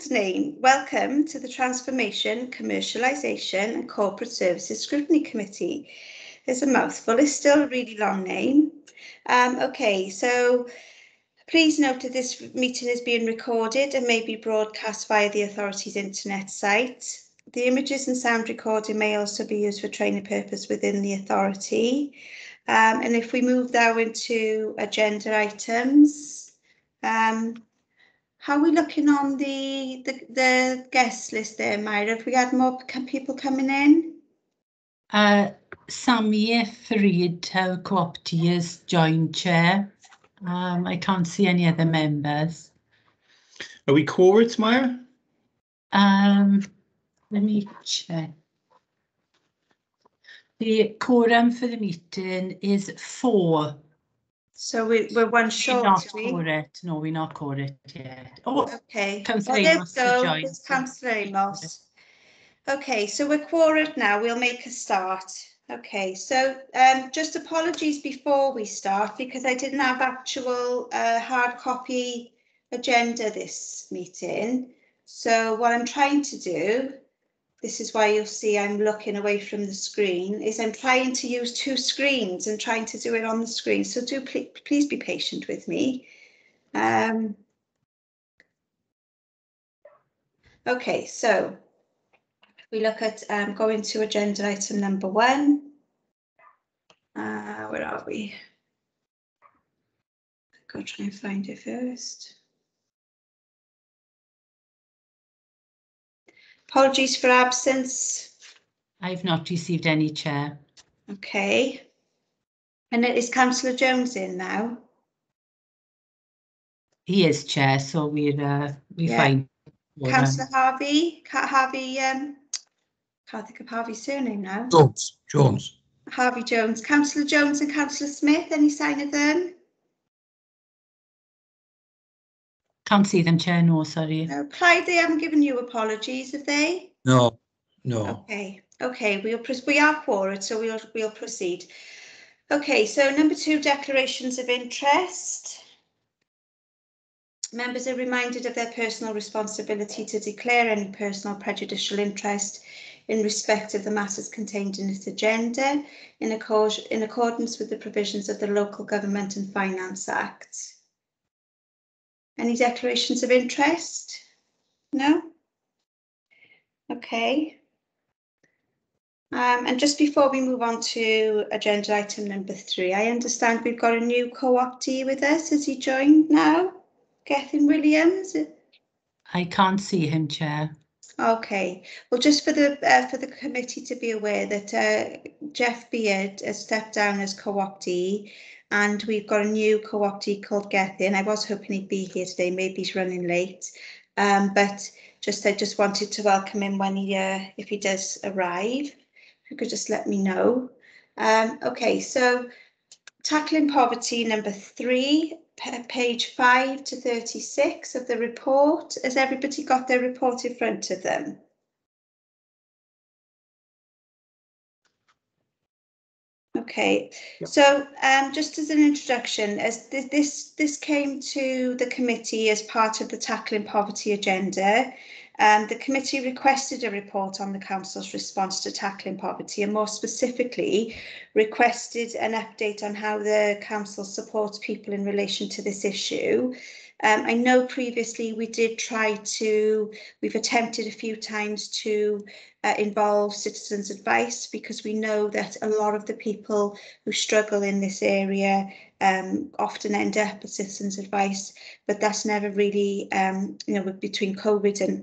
Scrutiny. Welcome to the Transformation, Commercialisation and Corporate Services Scrutiny Committee. There's a mouthful, it's still a really long name. Okay, so please note that this meeting is being recorded and may be broadcast via the authority's internet site. The images and sound recording may also be used for training purpose within the authority. And if we move now into agenda items, how are we looking on the guest list there, Myra? Have we had more people coming in? Sammy Farid Co-opty is joint chair. I can't see any other members. Are we quorate, Myra? Let me check. The quorum for the meeting is 4. So we're one short, not quorate. No, we're not quorate yet. Oh, okay. Councillor Amos Amos to join. There's Councillor Amos. Okay, so we're quorate now. We'll make a start. Okay, so just apologies before we start because I didn't have actual hard copy agenda this meeting. So what I'm trying to do, this is why you'll see I'm looking away from the screen, is I'm trying to use 2 screens and trying to do it on the screen. So do please be patient with me. Okay, so we look at going to agenda item number 1. Where are we? Go try and find it first. Apologies for absence. I've not received any, Chair. Okay. And is Councillor Jones in now? He is Chair, so we're fine. Councillor Harvey, can't think of Harvey's surname now. Jones. Harvey Jones. Councillor Jones and Councillor Smith, any sign of them? Can't see them, Chair, no, sorry. No, Clyde, they haven't given you apologies, have they? No. Okay, we are quorate, so we'll proceed. Okay, so number 2, declarations of interest. Members are reminded of their personal responsibility to declare any personal prejudicial interest in respect of the matters contained in its agenda in accordance with the provisions of the Local Government and Finance Act. Any declarations of interest? No? Okay. And just before we move on to agenda item number 3, I understand we've got a new co-optee with us. Has he joined now? Gethin Williams? I can't see him, Chair. Okay, well, just for the committee to be aware that Jeff Beard has stepped down as co-optee, and we've got a new co-optee called Gethin. I was hoping he'd be here today. Maybe he's running late, but I just wanted to welcome him when if he does arrive. If you could just let me know. Okay, so tackling poverty number 3. Page 5 to 36 of the report. Has everybody got their report in front of them? Okay, yep. So just as an introduction, as this came to the committee as part of the Tackling Poverty agenda, the committee requested a report on the council's response to tackling poverty, and more specifically requested an update on how the council supports people in relation to this issue. I know previously we've attempted a few times to involve citizens' advice, because we know that a lot of the people who struggle in this area often end up at citizens' advice, but that's never really, between COVID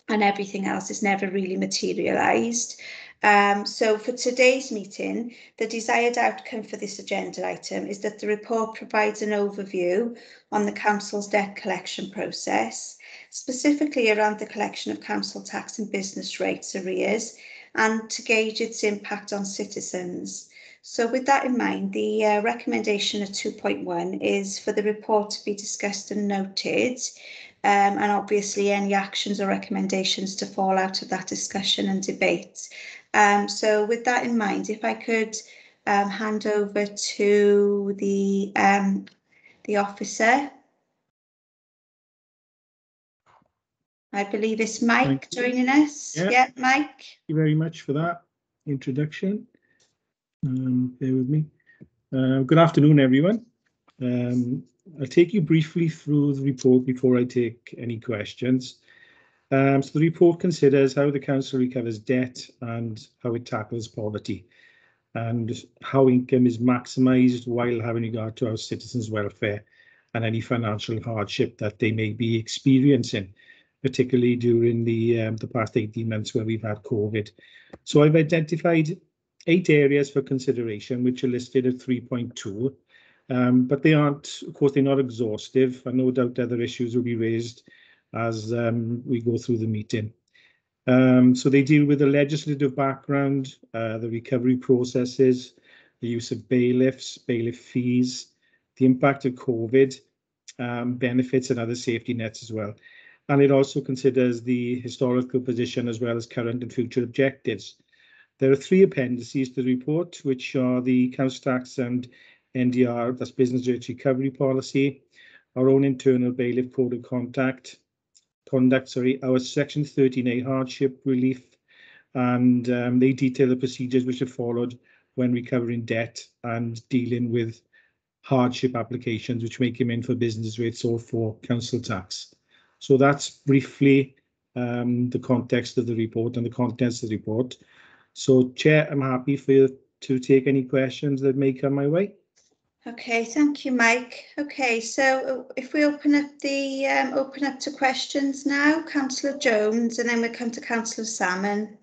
and everything else, is never really materialised. So for today's meeting, the desired outcome for this agenda item is that the report provides an overview on the council's debt collection process, specifically around the collection of council tax and business rates arrears, and to gauge its impact on citizens. So with that in mind, the recommendation of 2.1 is for the report to be discussed and noted, and obviously any actions or recommendations to fall out of that discussion and debate. So with that in mind, if I could hand over to the officer. I believe it's Mike Thank you. joining us. Yeah. Yeah, Mike. Thank you very much for that introduction. Bear with me. Good afternoon, everyone. I'll take you briefly through the report before I take any questions. So the report considers how the council recovers debt and how it tackles poverty, and how income is maximised while having regard to our citizens' welfare and any financial hardship that they may be experiencing, particularly during the past 18 months where we've had COVID. So I've identified 8 areas for consideration, which are listed at 3.2, but they aren't, of course, they're not exhaustive, and no doubt other issues will be raised as we go through the meeting. So they deal with the legislative background, the recovery processes, the use of bailiffs, bailiff fees, the impact of COVID, benefits and other safety nets as well. And it also considers the historical position as well as current and future objectives. There are 3 appendices to the report, which are the council tax and NDR, that's business rates recovery policy, our own internal bailiff code of conduct, our section 13A hardship relief, and they detail the procedures which are followed when recovering debt and dealing with hardship applications which may come in for business rates or for council tax. So that's briefly the context of the report and the contents of the report. So, Chair, I'm happy for you to take any questions that may come my way. Okay, thank you, Mike. Okay, so if we open up to questions now, Councillor Jones, and then we'll come to Councillor Salmon.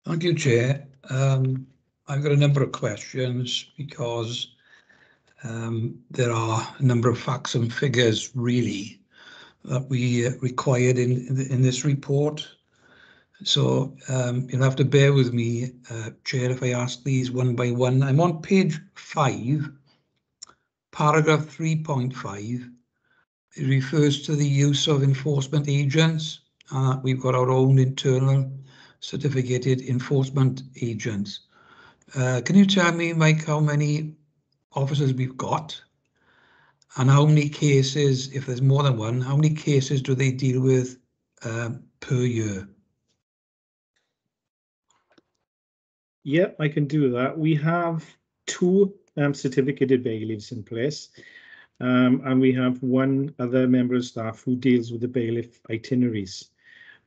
Thank you, Chair. I've got a number of questions because there are a number of facts and figures really that we required in this report. So you'll have to bear with me, Chair, if I ask these one by one. I'm on page 5, paragraph 3.5. It refers to the use of enforcement agents. We've got our own internal certificated enforcement agents. Can you tell me, Mike, how many officers we've got and how many cases, if there's more than one, how many cases do they deal with per year? Yeah, I can do that. We have 2 certificated bailiffs in place, and we have 1 other member of staff who deals with the bailiff itineraries.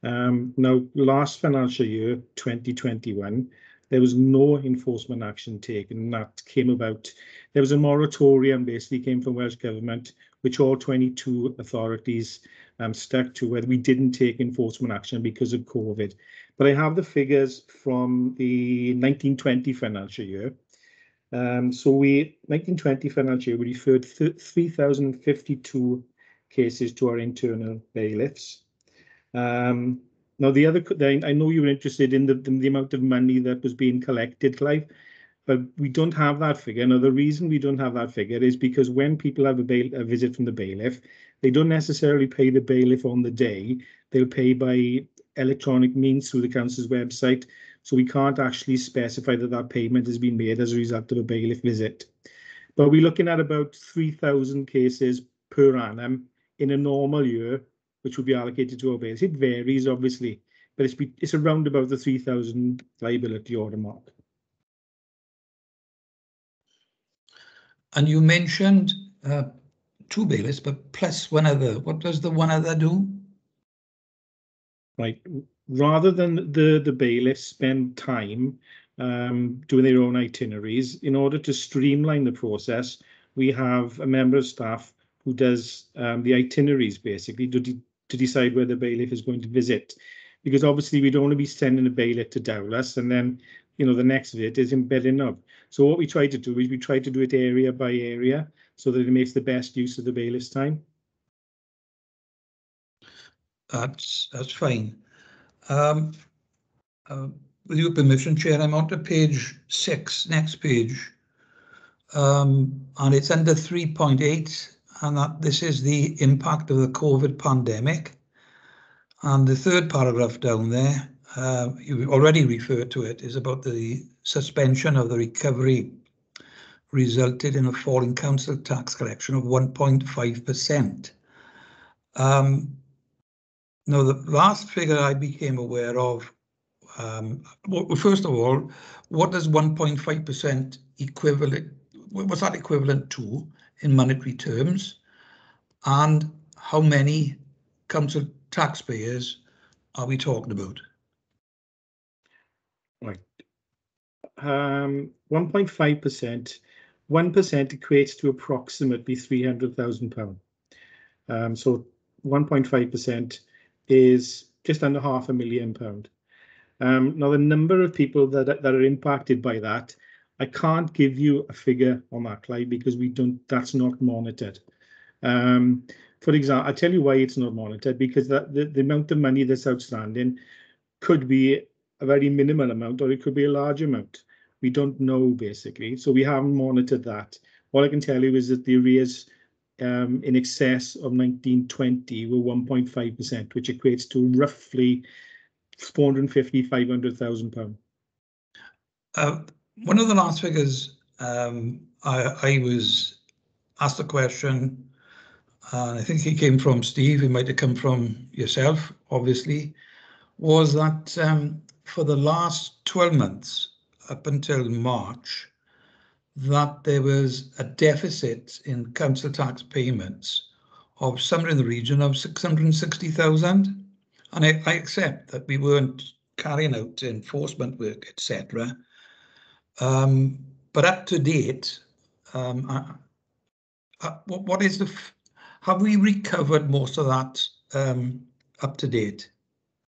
Now, last financial year, 2021, there was no enforcement action taken, and that came about. There was a moratorium basically came from Welsh Government, which all 22 authorities stuck to, where we didn't take enforcement action because of COVID. But I have the figures from the 1920 financial year. So 1920 financial year, we referred 3,052 cases to our internal bailiffs. Now, I know you were interested in the amount of money that was being collected, Clive, but we don't have that figure. Now, the reason we don't have that figure is because when people have a visit from the bailiff, they don't necessarily pay the bailiff on the day. They'll pay by electronic means through the council's website. So we can't actually specify that payment has been made as a result of a bailiff visit. But we're looking at about 3,000 cases per annum in a normal year, which will be allocated to our bailiffs. It varies, obviously, but it's around about the 3,000 liability order mark. And you mentioned 2 bailiffs, but plus 1 other. What does the 1 other do? Right. Rather than the bailiffs spend time doing their own itineraries, in order to streamline the process, we have a member of staff who does the itineraries basically to decide where the bailiff is going to visit. Because obviously we don't want to be sending a bailiff to Dowlas and then, you know, the next visit is in Bellingham. So what we try to do is we try to do it area by area so that it makes the best use of the bailiff's time. That's fine. With your permission, Chair, I'm on to page 6, next page, and it's under 3.8, and this is the impact of the COVID pandemic. And the 3rd paragraph down there, you already referred to it, is about the suspension of the recovery resulted in a fall in council tax collection of 1.5%. Now, the last figure I became aware of, well, first of all, what does 1.5% equivalent, what's that equivalent to in monetary terms? And how many council taxpayers are we talking about? Right. 1.5%, 1% equates to approximately £300,000. So 1.5% is just under £500,000. Now, the number of people that are impacted by that, I can't give you a figure on that, Clive, because we don't. That's not monitored. For example, I'll tell you why it's not monitored, because the amount of money that's outstanding could be a very minimal amount, or it could be a large amount. We don't know, basically, so we haven't monitored that. All I can tell you is that the arrears in excess of 1920 were 1.5%, which equates to roughly £450,000, £500,000. One of the last figures, I was asked a question, and I think it came from Steve, it might have come from yourself, obviously, was that for the last 12 months, up until March, that there was a deficit in council tax payments of somewhere in the region of 660,000. And I accept that we weren't carrying out enforcement work, etc. But up to date, what is the, have we recovered most of that up to date?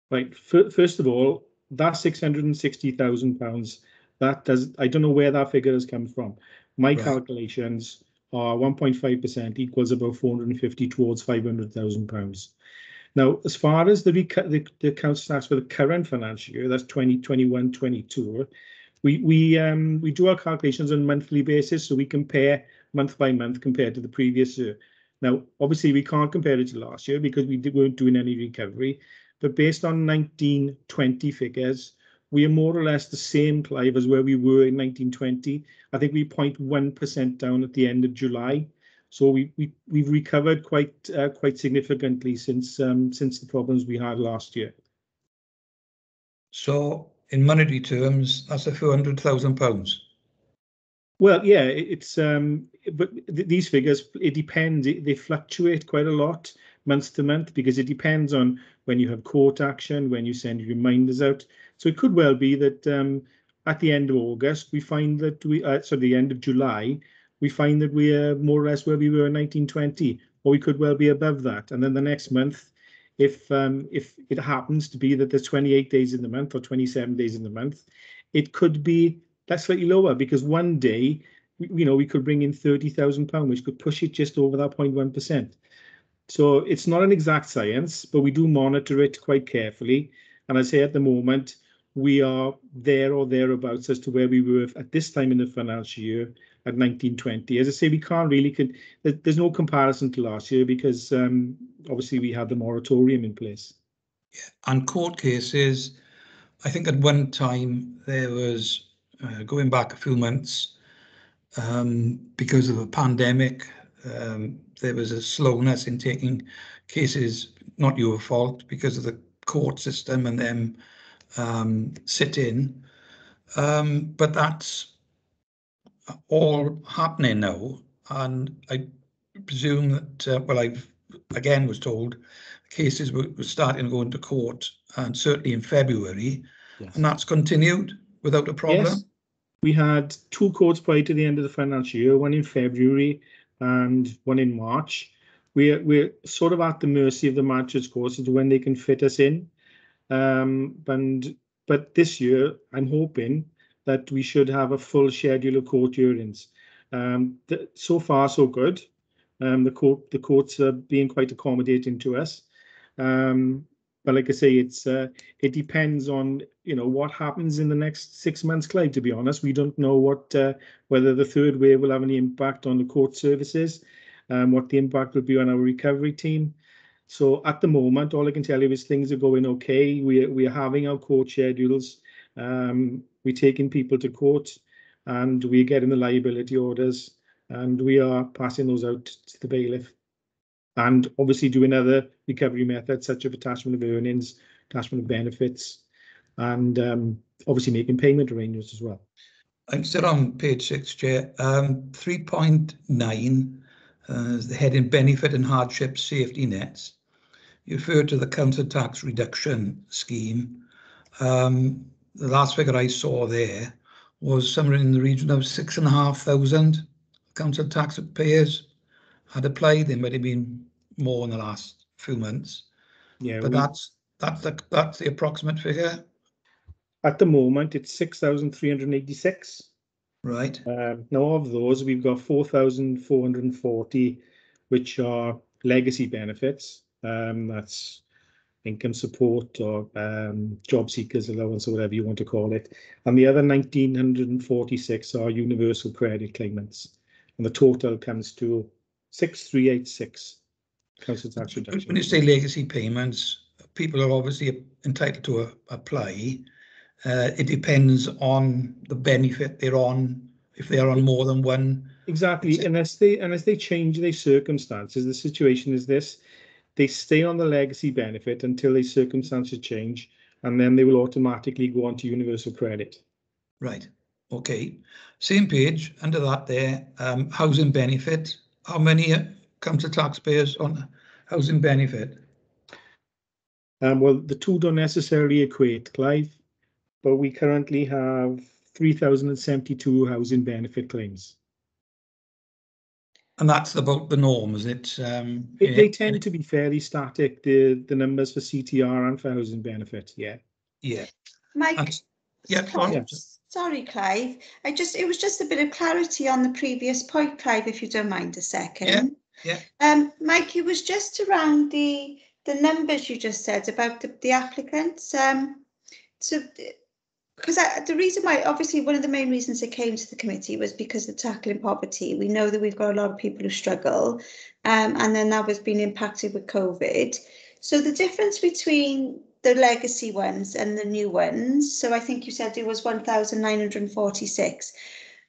Right. First of all, that £660,000, that does, I don't know where that figure has come from. My calculations are 1.5% equals about 450 towards £500,000. Now, as far as the council tax for the current financial year, that's 2021-22, we do our calculations on a monthly basis, so we compare month by month compared to the previous year. Now, obviously, we can't compare it to last year because we weren't doing any recovery. But based on 1920 figures, we are more or less the same, Clive, as where we were in 1920. I think we're 0.1% down at the end of July. So we've recovered quite significantly since the problems we had last year. So in monetary terms, that's a few £100,000. Well, yeah, it's but these figures, it depends. They fluctuate quite a lot month to month because it depends on when you have court action, when you send reminders out. So it could well be that at the end of August, we find that the end of July, we find that we are more or less where we were in 1920, or we could well be above that. And then the next month, if it happens to be that there's 28 days in the month or 27 days in the month, it could be that's slightly lower because one day, we could bring in £30,000, which could push it just over that 0.1%. So it's not an exact science, but we do monitor it quite carefully. And I say at the moment, we are there or thereabouts as to where we were at this time in the financial year at 1920. As I say, we can't really, there's no comparison to last year because obviously we had the moratorium in place. Yeah. And court cases, I think at one time there was, going back a few months, because of a pandemic, there was a slowness in taking cases, not your fault, because of the court system and them sit in. But that's all happening now. And I presume that, well, I've again was told cases were starting to go into court, and certainly in February, yes. And that's continued without a problem. Yes. We had two courts prior to the end of the financial year, one in February and one in March. We're sort of at the mercy of the magistrates' courts as to when they can fit us in. But this year, I'm hoping that we should have a full schedule of court hearings. So far, so good. The courts are being quite accommodating to us. But like I say, it depends on what happens in the next 6 months, Clive. To be honest, we don't know whether the third wave will have any impact on the court services, what the impact will be on our recovery team. So at the moment, all I can tell you is things are going okay. We are having our court schedules. We're taking people to court, and we're getting the liability orders, and we are passing those out to the bailiff. and obviously doing other recovery methods such as attachment of earnings, attachment of benefits, and obviously making payment arrangements as well. I'm still on page 6, Chair. 3.9, the heading Benefit and Hardship Safety Nets. You refer to the council tax reduction scheme. The last figure I saw there was somewhere in the region of 6,500 council tax payers had applied. There might have been more in the last few months. Yeah, but that's the approximate figure. At the moment, it's 6,386. Right. Now, of those, we've got 4,440, which are legacy benefits. That's income support or job seekers allowance or whatever you want to call it. And the other 1,946 are universal credit claimants. And the total comes to 6,386 council tax reduction. When you say legacy payments, people are obviously entitled to apply. It depends on the benefit they're on, if they are on more than one. Exactly, unless they change their circumstances. The situation is this: they stay on the legacy benefit until their circumstances change, and then they will automatically go on to universal credit. Right. Okay. Same page under that there, housing benefit. How many council taxpayers on housing benefit? Well, the two don't necessarily equate, Clive, but we currently have 3,072 housing benefit claims. And that's about the norm, is it? They tend to be fairly static, the numbers for CTR and for housing benefit, yeah. Yeah. Mike, yeah. Sorry, Clive. It was just a bit of clarity on the previous point, Clive, if you don't mind a second. Yeah. Mike, it was just around the numbers you just said about the applicants. Because the reason why, obviously, one of the main reasons it came to the committee was because of tackling poverty. We know that we've got a lot of people who struggle, and then that was being impacted with COVID. So the difference between the legacy ones and the new ones, so I think you said it was 1,946.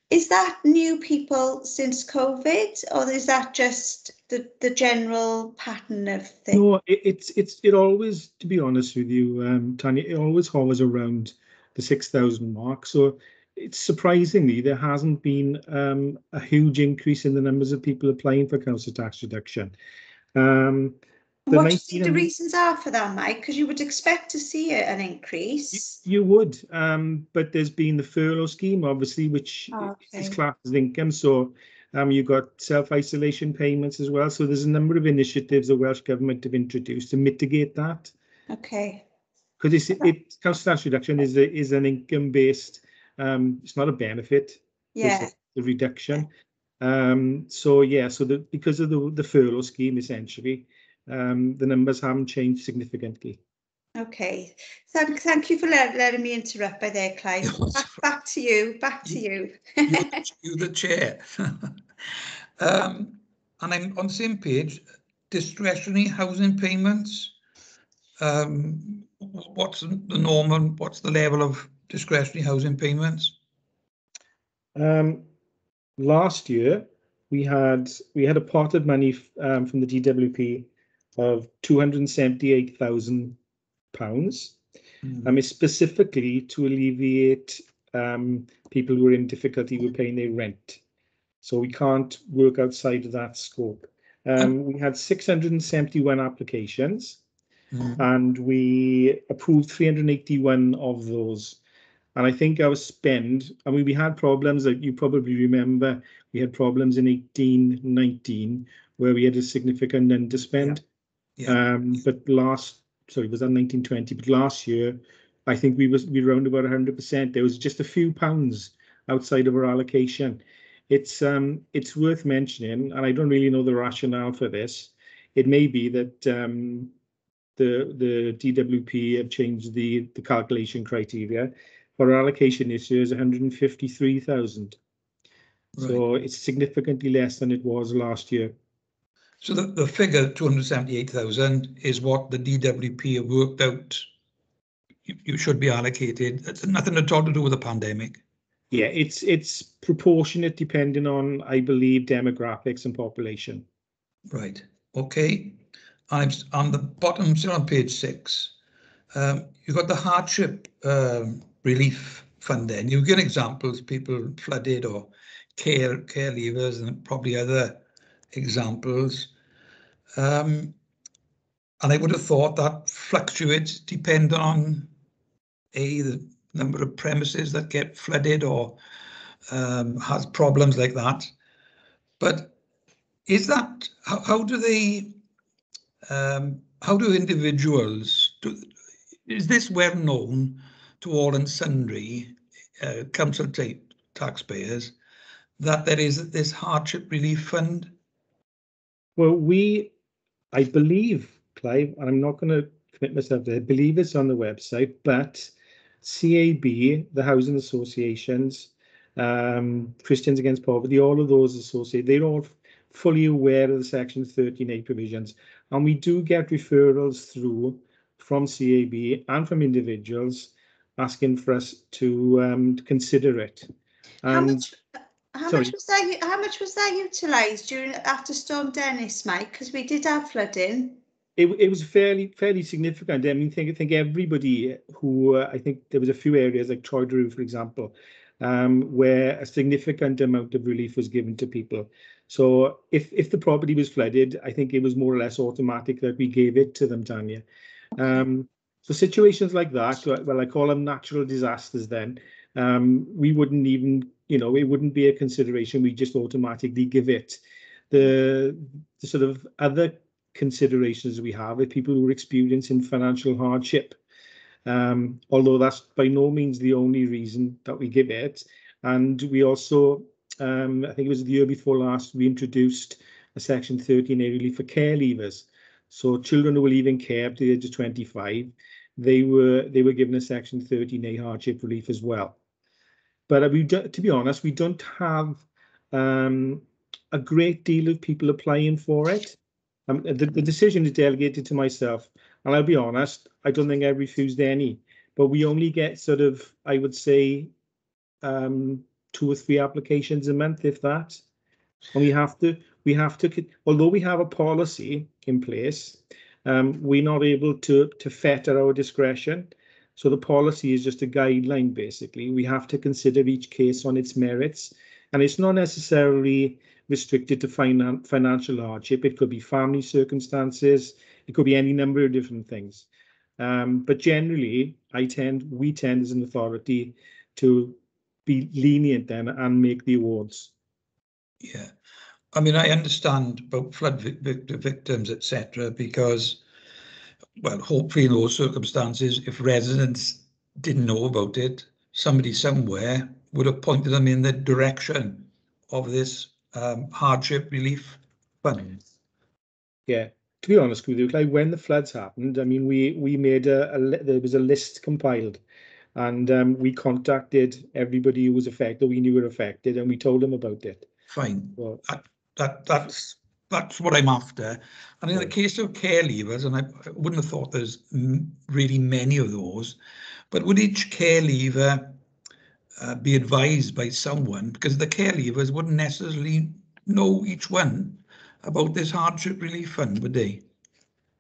Is that new people since COVID, or is that just the general pattern of things? No, it always, to be honest with you, Tanya, it always hovers around the 6,000 mark. So it's surprisingly there hasn't been a huge increase in the numbers of people applying for council tax reduction. What do you think the reasons are for that, Mike? Because you would expect to see an increase. You would, but there's been the furlough scheme, obviously, which is classed as income. So you've got self-isolation payments as well. So there's a number of initiatives the Welsh Government have introduced to mitigate that. Okay. Because council tax reduction is an income-based, it's not a benefit. Yeah. It's a reduction. Because of the furlough scheme, essentially, the numbers haven't changed significantly. Okay, thank you for letting me interrupt by there, Clive. Back to you. You're the chair. And I'm on the same page. Discretionary housing payments. What's the norm and what's the level of discretionary housing payments? Last year we had a pot of money from the DWP of £278,000. It's specifically to alleviate people who are in difficulty with paying their rent. So we can't work outside of that scope. We had 671 applications, and we approved 381 of those. And I think our spend, we had problems that you probably remember. We had problems in 18-19 where we had a significant underspend. But was that 19-20? But last year, I think we round about 100%. There was just a few pounds outside of our allocation. It's worth mentioning, and I don't really know the rationale for this. It may be that the DWP have changed the calculation criteria. Our allocation this year is 153,000. Right. So it's significantly less than it was last year. So the figure 278,000 is what the DWP have worked out you should be allocated. It's nothing at all to do with the pandemic. Yeah, it's proportionate depending on, I believe, demographics and population. Right. Okay, and on the bottom, still on page 6, you've got the hardship relief fund there. And you give examples, people flooded or care leavers, and probably other examples. And I would have thought that fluctuates depending on the number of premises that get flooded or has problems like that. But is that, how do they, how do individuals, is this well known to all and sundry council taxpayers that there is this hardship relief fund? Well, I believe, Clive, and I'm not going to commit myself to it, I believe it's on the website, but CAB, the housing associations, Christians Against Poverty, all of those associated, they're all fully aware of the Section 13A provisions. And we do get referrals through from CAB and from individuals asking for us to consider it. And How much was that utilised after Storm Dennis, Mike? Because we did have flooding. It was fairly significant. I mean, I think everybody who I think there was a few areas like Troy, for example, where a significant amount of relief was given to people. So if the property was flooded, I think it was more or less automatic that we gave it to them, Tanya. So situations like that, well, I call them natural disasters. Then we wouldn't even, it wouldn't be a consideration. We just automatically give it. The sort of other considerations we have with people who are experiencing financial hardship, although that's by no means the only reason that we give it. And we also, I think it was the year before last, we introduced a Section 13A relief for care leavers. So children who were leaving care up to the age of 25, they were given a Section 13A hardship relief as well. But to be honest, we don't have a great deal of people applying for it. The decision is delegated to myself, and I'll be honest, I don't think I refused any, but we only get sort of, I would say, 2 or 3 applications a month, if that. And we have to, although we have a policy in place, we're not able to fet at our discretion. So the policy is just a guideline, basically. We have to consider each case on its merits, and it's not necessarily restricted to financial hardship. It could be family circumstances. It could be any number of different things. But generally, we tend as an authority to be lenient then and make the awards. Yeah, I mean, I understand about flood victims, etc., because, well, hopefully in those circumstances, if residents didn't know about it, somebody somewhere would have pointed them in the direction of this hardship relief fund. Yeah, to be honest with you, like when the floods happened, I mean, we made there was a list compiled, and we contacted everybody who was affected, we knew were affected, and we told them about it. Fine. Well, that's what I'm after. And in the case of care leavers, and I wouldn't have thought there's really many of those, but would each care leaver be advised by someone, because the care leavers wouldn't necessarily know each one about this hardship relief fund, would they?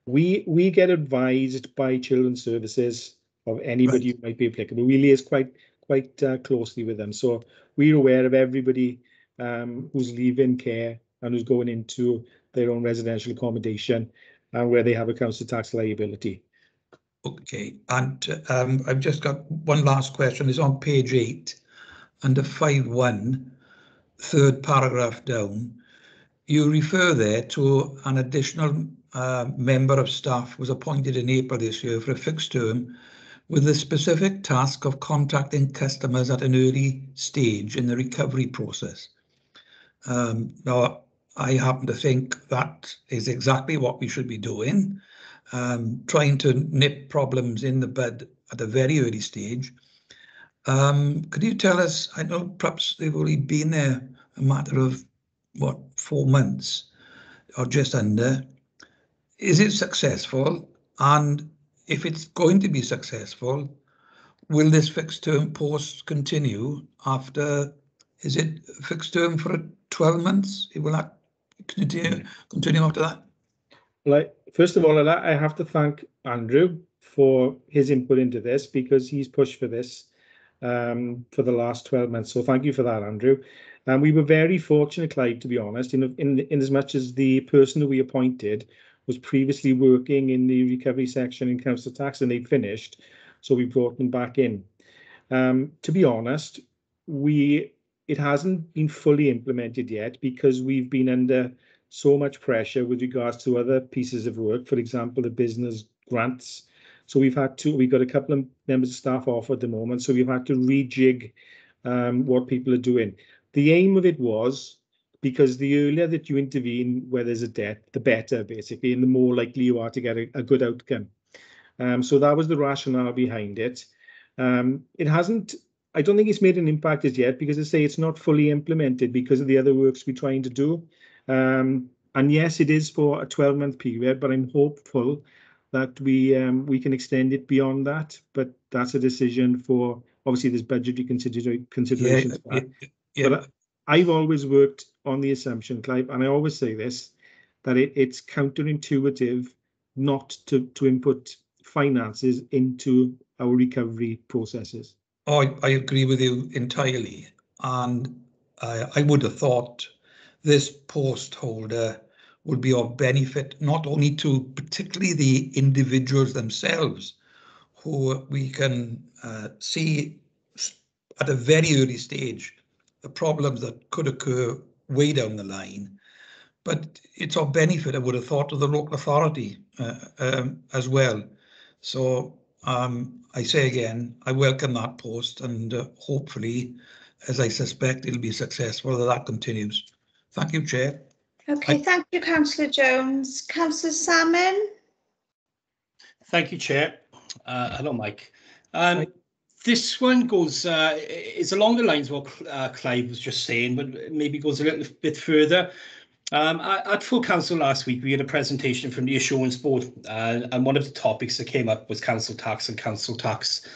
We get advised by Children's Services of anybody who might be applicable. We liaise quite closely with them, so we're aware of everybody who's leaving care and who's going into their own residential accommodation and where they have a council tax liability. Okay, and I've just got one last question. It's on page 8, under 5.1, third paragraph down. You refer there to an additional member of staff was appointed in April this year for a fixed term with the specific task of contacting customers at an early stage in the recovery process. Now, I happen to think that is exactly what we should be doing, trying to nip problems in the bud at a very early stage. Could you tell us, I know perhaps they've only been there a matter of, what, 4 months or just under. Is it successful? And if it's going to be successful, will this fixed term post continue after, is it fixed term for 12 months? It will not continue after that? First of all, I have to thank Andrew for his input into this, because he's pushed for this for the last 12 months. So thank you for that, Andrew. And we were very fortunate, Clive, to be honest, in as much as the person who we appointed was previously working in the recovery section in council tax, and they finished, so we brought them back in. To be honest, it hasn't been fully implemented yet, because we've been under so much pressure with regards to other pieces of work, for example, the business grants. So we've got a couple of members of staff off at the moment, so we've had to rejig what people are doing. The aim of it was, because the earlier that you intervene where there's a debt, the better, basically, and the more likely you are to get a good outcome. So that was the rationale behind it. It hasn't, I don't think it's made an impact as yet, because I say it's not fully implemented because of the other works we're trying to do. And yes, it is for a 12-month period, but I'm hopeful that we can extend it beyond that. But that's a decision for, obviously, there's budgetary considerations. Yeah. But I've always worked on the assumption, Clive, and I always say this, that it's counterintuitive not to input finances into our recovery processes. Oh, I agree with you entirely. And I would have thought this post holder would be of benefit not only to particularly the individuals themselves, who we can see at a very early stage the problems that could occur way down the line, but it's of benefit, I would have thought, to the local authority as well. So I say again, I welcome that post, and hopefully, as I suspect, it'll be successful that continues. Thank you, Chair. Okay, thank you, Councillor Jones. Councillor Salmon. Thank you, Chair. Hello, Mike. This one goes, is along the lines of what Clive was just saying, but maybe goes a little bit further. At full council last week, we had a presentation from the Assurance Board, and one of the topics that came up was council tax and council tax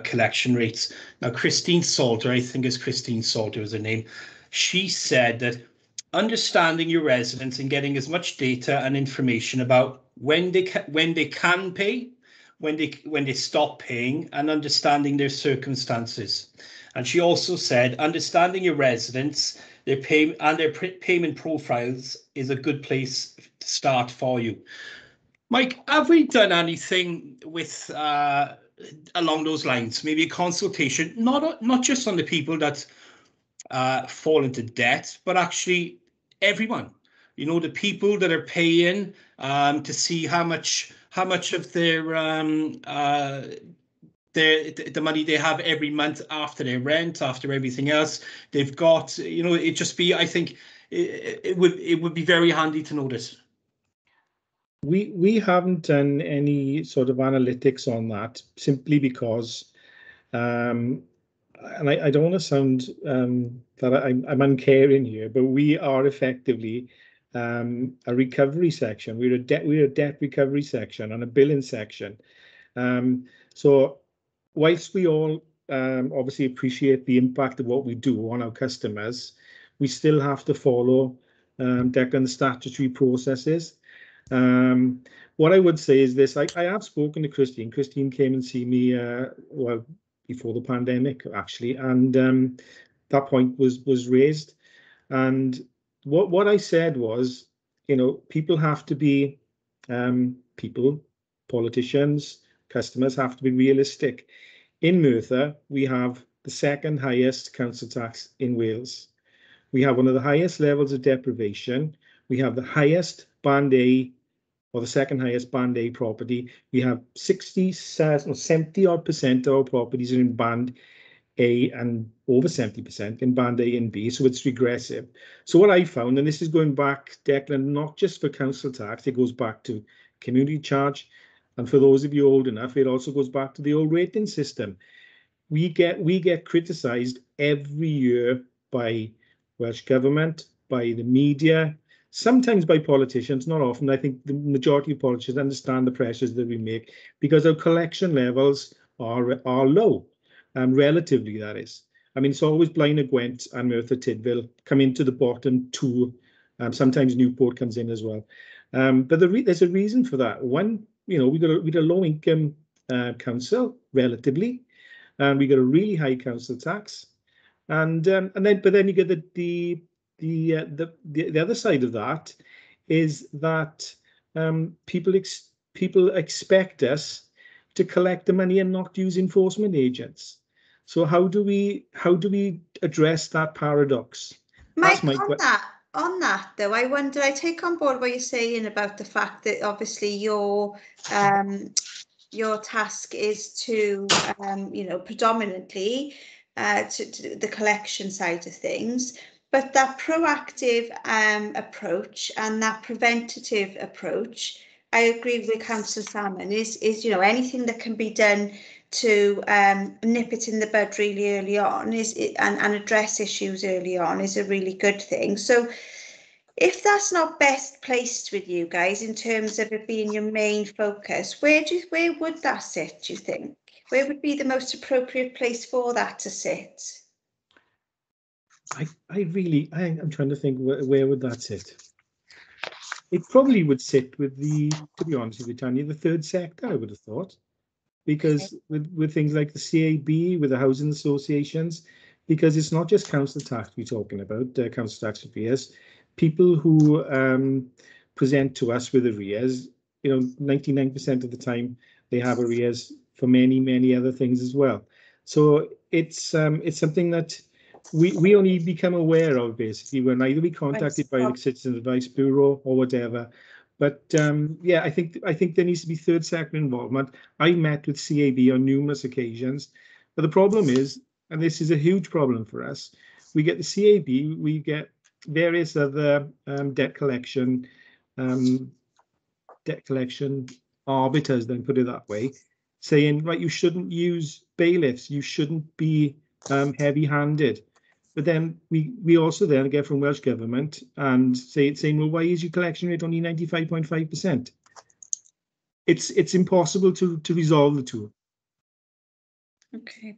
collection rates. Now, Christine Salter, I think it's Christine Salter is her name, she said that understanding your residents and getting as much data and information about when they can pay, when they stop paying, and understanding their circumstances. And she also said understanding your residents, their payment profiles is a good place to start for you. Mike, have we done anything with along those lines? Maybe a consultation, not just on the people that fall into debt, but actually everyone. You know, the people that are paying to see how much of their the money they have every month after their rent, after everything else they've got. You know, it just be, I think it would be very handy to know this. We haven't done any sort of analytics on that, simply because, and I don't want to sound that I'm uncaring here, but we are effectively a recovery section. We're a debt recovery section and a billing section. So whilst we all obviously appreciate the impact of what we do on our customers, we still have to follow Declan statutory processes. What I would say is this: I have spoken to Christine. Christine came and see me well before the pandemic, actually, and that point was raised. And what I said was, you know, people have to be politicians, customers have to be realistic. In Merthyr, we have the second highest council tax in Wales. We have one of the highest levels of deprivation. We have the highest Band A, or the second highest Band A property. We have 70 odd percent of our properties are in Band A, and over 70% in Band A and B, so it's regressive. So what I found, and this is going back, Declan, not just for council tax, it goes back to community charge, and for those of you old enough, it also goes back to the old rating system. We get criticised every year by Welsh Government, by the media, sometimes by politicians, not often. I think the majority of politicians understand the pressures that we make, because our collection levels are low, relatively, that is. I mean, it's always Blaenau Gwent and Merthyr Tydfil come into the bottom two. Sometimes Newport comes in as well. But there's a reason for that. One, we got a low income council relatively, and we got a really high council tax, but then you get the other side of that is that people expect us to collect the money and not use enforcement agents. So how do we address that paradox? Mike, on that though, I take on board what you're saying about the fact that obviously your task is to predominantly to the collection side of things, but that proactive approach and that preventative approach, I agree with Councillor Salmon, is anything that can be done to nip it in the bud really early on and address issues early on is a really good thing. So if that's not best placed with you guys in terms of it being your main focus, where would that sit, do you think? Where would be the most appropriate place for that to sit? I'm trying to think where would that sit? It probably would sit with to be honest with you, Tanya, the third sector, I would have thought. Because with things like the CAB, with the housing associations, because it's not just council tax we're talking about, council tax arrears. People who present to us with arrears, 99% of the time they have arrears for many other things as well. So it's something that we only become aware of basically when either we contacted by the Citizen Advice Bureau or whatever. But yeah, I think there needs to be third sector involvement. I met with CAB on numerous occasions, but the problem is, and this is a huge problem for us, we get the CAB, we get various other debt collection arbiters, then put it that way, saying, right, you shouldn't use bailiffs, you shouldn't be heavy-handed. But then we also then get from Welsh Government and saying, well, why is your collection rate only 95.5%? It's impossible to resolve the two. Okay,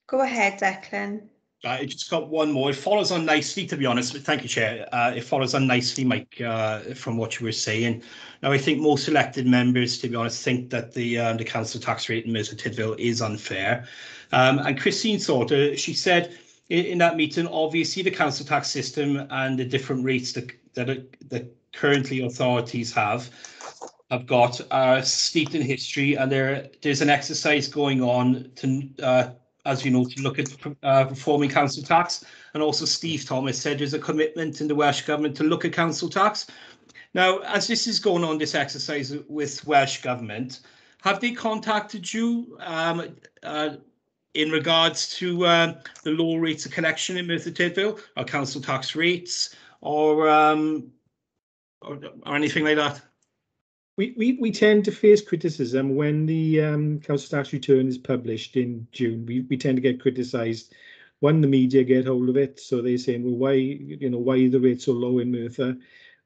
go ahead, Declan. I just got one more. It follows on nicely, to be honest. Thank you, Chair. It follows on nicely, Mike, from what you were saying. Now, I think most elected members, to be honest, think that the council tax rate in Merthyr Tydfil is unfair. And Christine Sauter, she said in that meeting, obviously the council tax system and the different rates that currently authorities have got are steeped in history, and there's an exercise going on to as you know, to look at reforming council tax. And also Steve Thomas said there's a commitment in the Welsh Government to look at council tax. Now, as this is going on, this exercise with Welsh Government, have they contacted you in regards to the low rates of collection in Merthyr Tydfil, or council tax rates, or anything like that? We tend to face criticism when the council tax return is published in June. We tend to get criticised when the media get hold of it. So they're saying, well, why are the rates so low in Merthyr?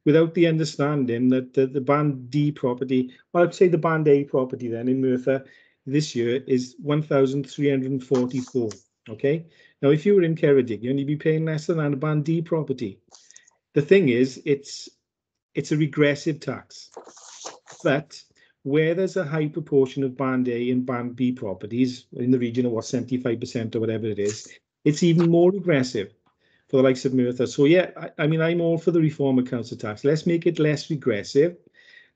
Without the understanding that the Band D property, well, I'd say the Band A property then in Merthyr this year is 1,344. Okay. Now, if you were in Ceredigion, you'd be paying less than that a Band D property. The thing is, it's a regressive tax. But where there's a high proportion of Band A and Band B properties in the region of 75% or whatever it is, it's even more regressive for the likes of Merthyr. So yeah, I mean, I'm all for the reform of council tax. Let's make it less regressive.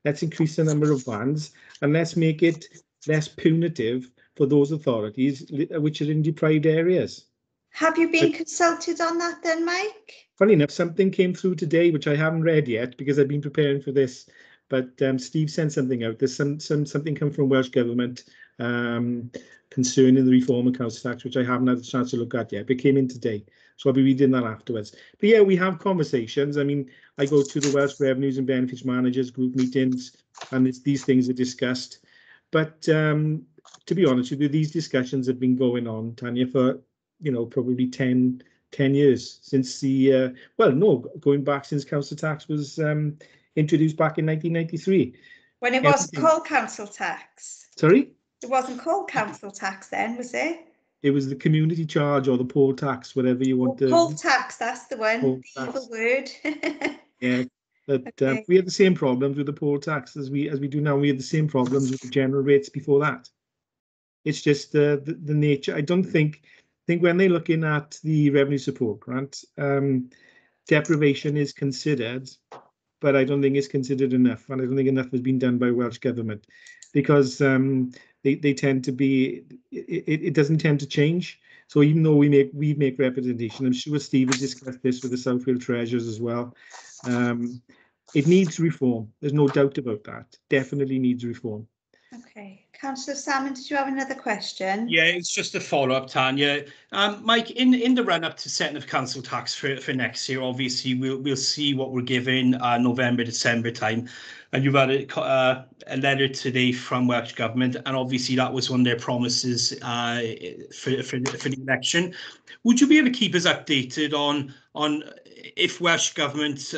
Let's increase the number of bands, and let's make it less punitive for those authorities which are in deprived areas. Have you been consulted on that then, Mike? Funny enough, something came through today which I haven't read yet because I've been preparing for this. But Steve sent something out. There's something come from Welsh Government concerning the reform of council tax, which I haven't had a chance to look at yet. But it came in today, so I'll be reading that afterwards. But yeah, we have conversations. I mean, I go to the Welsh Revenues and Benefits Managers group meetings, and these things are discussed. But to be honest with you, these discussions have been going on, Tanya, for probably 10 years since the going back since council tax was introduced back in 1993. When it wasn't called council tax. Sorry? It wasn't called council tax then, was it? It was the community charge or the poll tax, whatever you want to. Poll tax, that's the one. The evil word. Yeah. That Okay. we had the same problems with the poll tax as we do now. We had the same problems with the general rates before that. It's just the nature. I don't think when they're looking at the revenue support grant, deprivation is considered, but I don't think it's considered enough, and I don't think enough has been done by Welsh Government, because they tend to be, it doesn't tend to change. So even though we make representation, I'm sure Steve has discussed this with the South Wales Treasurers as well. It needs reform. There's no doubt about that. Definitely needs reform. Okay, Councillor Salmon, did you have another question? Yeah, it's just a follow-up, Tanya. Mike, in the run-up to setting of council tax for next year, obviously we'll see what we're given November, December time, and you've had a letter today from Welsh Government, and obviously that was one of their promises for the election. Would you be able to keep us updated on if Welsh Government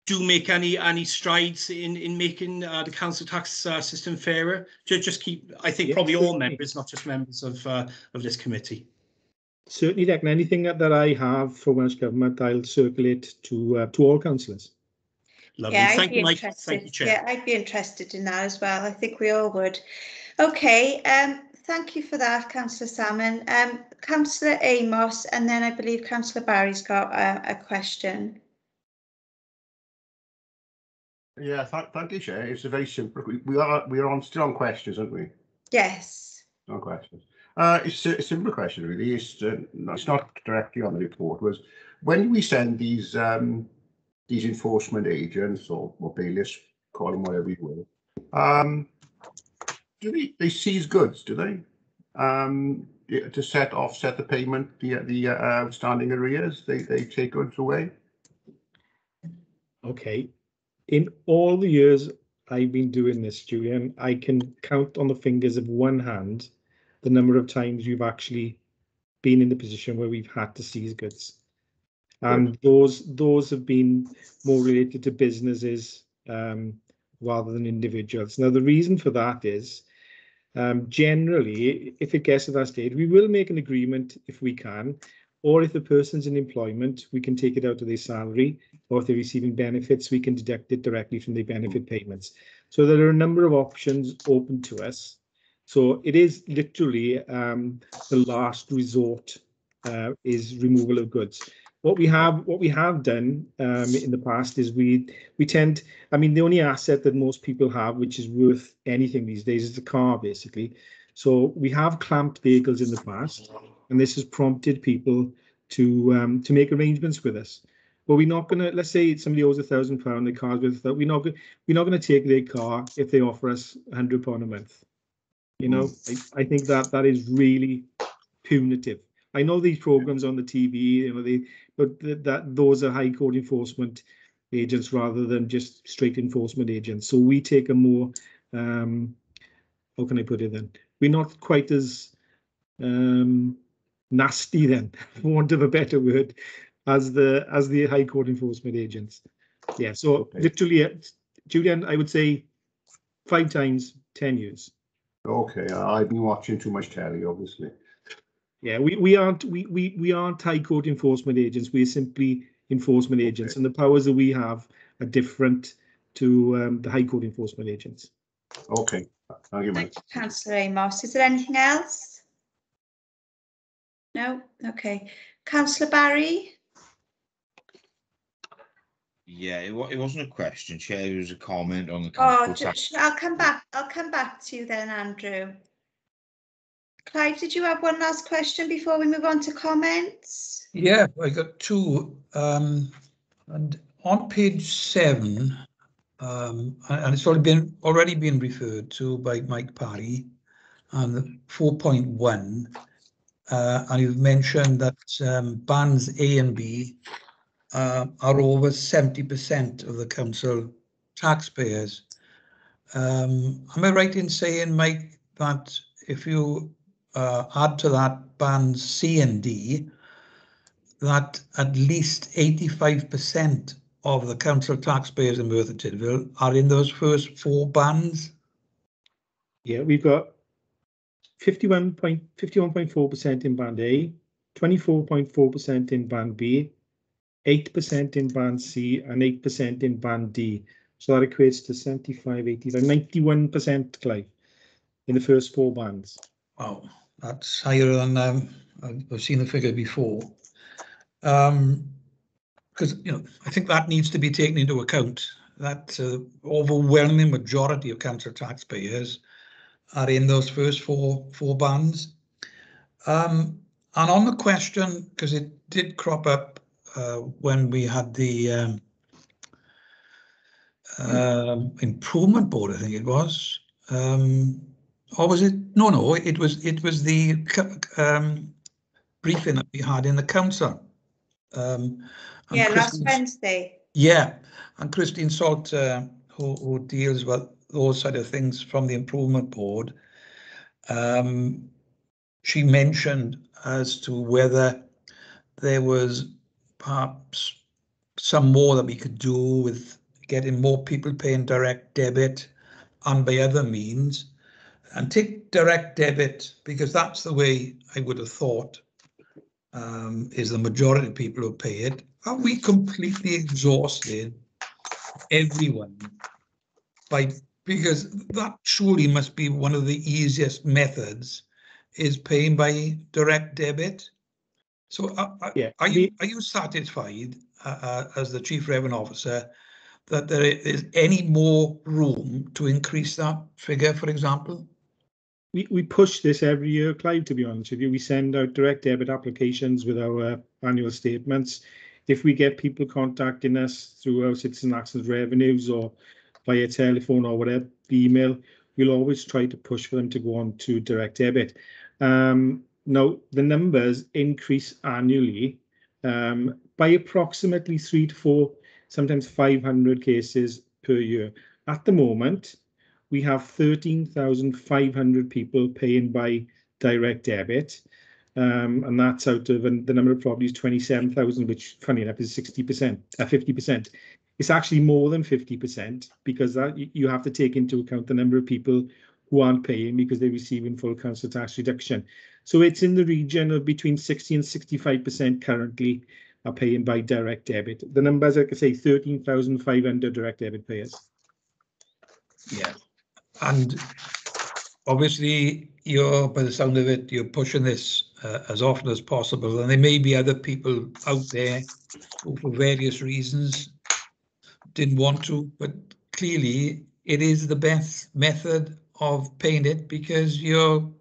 do make any strides in making the council tax system fairer? Just keep, I think, probably all members, not just members of this committee. Certainly, Declan. Anything that I have for Welsh Government, I'll circulate to all councillors. Lovely. Yeah, Thank you, Mike. Thank you, Chair. Yeah, I'd be interested in that as well. I think we all would. Okay, thank you for that, Councillor Salmon. Councillor Amos, and then I believe Councillor Barry's got a question. Yeah, thank you, Chair. It's a very simple. We are still on questions, aren't we? Yes. On questions. It's a simple question, really. It's not directly on the report. Was when we send these enforcement agents or bailiffs, call them whatever you will, do they seize goods? Do they to offset the payment, the outstanding arrears? They take goods away. Okay. In all the years I've been doing this, Julian, I can count on the fingers of one hand the number of times we've actually been in the position where we've had to seize goods. And those have been more related to businesses rather than individuals. Now, the reason for that is generally, if it gets to that stage, we will make an agreement if we can, or if the person's in employment, we can take it out of their salary, or if they're receiving benefits, we can deduct it directly from their benefit payments. So there are a number of options open to us. So it is literally the last resort is removal of goods. What we have done in the past is we tend, I mean, the only asset that most people have, which is worth anything these days, is the car, basically. So we have clamped vehicles in the past, and this has prompted people to make arrangements with us. But we're not going to, let's say somebody owes £1,000, the car's worth that, we're not going to take their car if they offer us £100 a month. You know, I think that is really punitive. I know these programs on the TV, you know, but those are high court enforcement agents rather than just straight enforcement agents. So we take a more, how can I put it then? We're not quite as nasty then, for want of a better word, as the high court enforcement agents. Yeah. So literally, Julian, I would say 5 times 10 years. Okay, I've been watching too much telly, obviously. Yeah, we aren't high court enforcement agents. We're simply enforcement agents, and the powers that we have are different to the high court enforcement agents. Okay, thank you, Mike. Councillor Amos, is there anything else? No? Okay. Councillor Barry? Yeah, it wasn't a question, Chair. It was a comment on the council tax. I'll come back to you then, Andrew. Clive, did you have one last question before we move on to comments? Yeah, I got two. And on page 7, and it's already been referred to by Mike Parry, and 4.1, and you've mentioned that bands A and B are over 70% of the council taxpayers. Am I right in saying, Mike, that if you add to that bands C and D, that at least 85% of the council taxpayers in Merthyr Tydfil are in those first 4 bands? Yeah, we've got 51.4% in band A, 24.4% in band B, 8% in band C, and 8% in band D. So that equates to 75, 85, 91%, Clive, in the first 4 bands. Wow, that's higher than I've seen the figure before. Because I think that needs to be taken into account. That overwhelming majority of council taxpayers are in those first four bands. And on the question, because it did crop up when we had the improvement board, I think it was, or was it? No, it was the briefing that we had in the council. Yeah, last Wednesday. Yeah, and Christine Salt, who deals with those side of things from the improvement board, she mentioned as to whether there was perhaps some more that we could do with getting more people paying direct debit and by other means, and take direct debit because that's the way I would have thought is the majority of people who pay it. Are we completely exhausted everyone because that surely must be one of the easiest methods is paying by direct debit? So are you satisfied as the Chief Revenue Officer that there is any more room to increase that figure, for example? We push this every year, Clive, to be honest with you. We send out direct debit applications with our annual statements. If we get people contacting us through our Citizen Access Revenues or via telephone or whatever, email, we'll always try to push for them to go on to direct debit. Now, the numbers increase annually by approximately 3 to 4, sometimes 500 cases per year. At the moment, we have 13,500 people paying by direct debit, and that's out of the number of properties 27,000, which, funny enough, is 50%. It's actually more than 50% because that you have to take into account the number of people who aren't paying because they're receiving full council tax reduction. So it's in the region of between 60 and 65% currently are paying by direct debit. The numbers, like I say, 13,500 direct debit payers. Yeah. And obviously, by the sound of it, you're pushing this as often as possible. And there may be other people out there who, for various reasons, didn't want to, but clearly it is the best method of paying it because you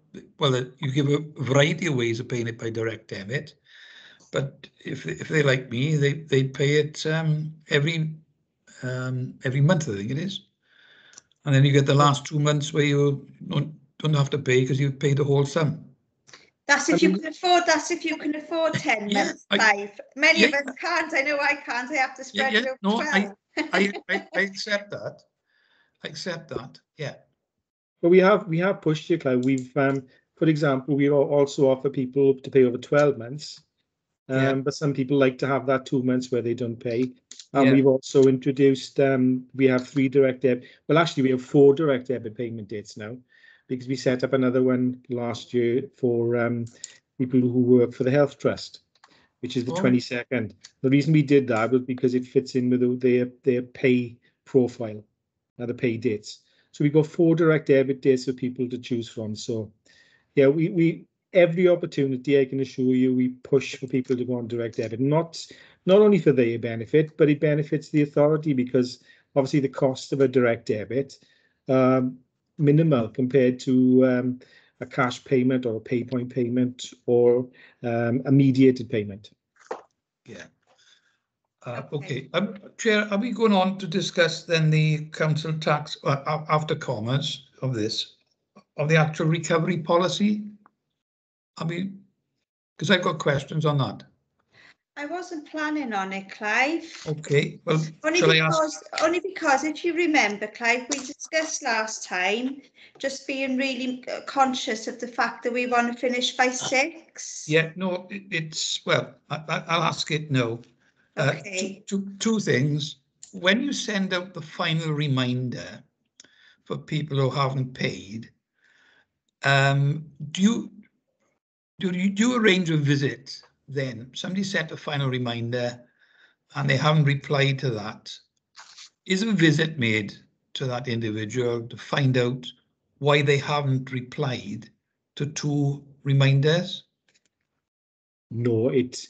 give a variety of ways of paying it by direct debit. But if they're like me, they pay it every month, I think it is. And then you get the last 2 months where you don't have to pay because you've paid the whole sum. That's if you can afford. That's if you can afford 10 months, 5. Many of us can't. I know I can't. I have to spread it over 12. I accept that. I accept that. Yeah. But we have pushed you, Clive. We've, for example, we also offer people to pay over 12 months. But some people like to have that 2 months where they don't pay. And we've also introduced, we have 3 direct debit. Well, actually, we have 4 direct debit payment dates now because we set up another one last year for people who work for the Health Trust, which is the 22nd. The reason we did that was because it fits in with their pay profile, the pay dates. So we got 4 direct debit dates for people to choose from. So, yeah, we every opportunity, I can assure you, we push for people to go on direct debit, not only for their benefit, but it benefits the authority because obviously the cost of a direct debit minimal compared to a cash payment or a pay point payment or a mediated payment. Yeah. Okay. Chair, are we going on to discuss then the council tax after comments of this, of the actual recovery policy? I mean, because I've got questions on that. I wasn't planning on it, Clive. Okay, well, only because if you remember, Clive, we discussed last time just being really conscious of the fact that we want to finish by 6. Yeah, no, it's, well, I'll ask it no. Okay. Two things. When you send out the final reminder for people who haven't paid, do you arrange a visit then? Somebody set a final reminder and they haven't replied to that, is a visit made to that individual to find out why they haven't replied to 2 reminders? No, it's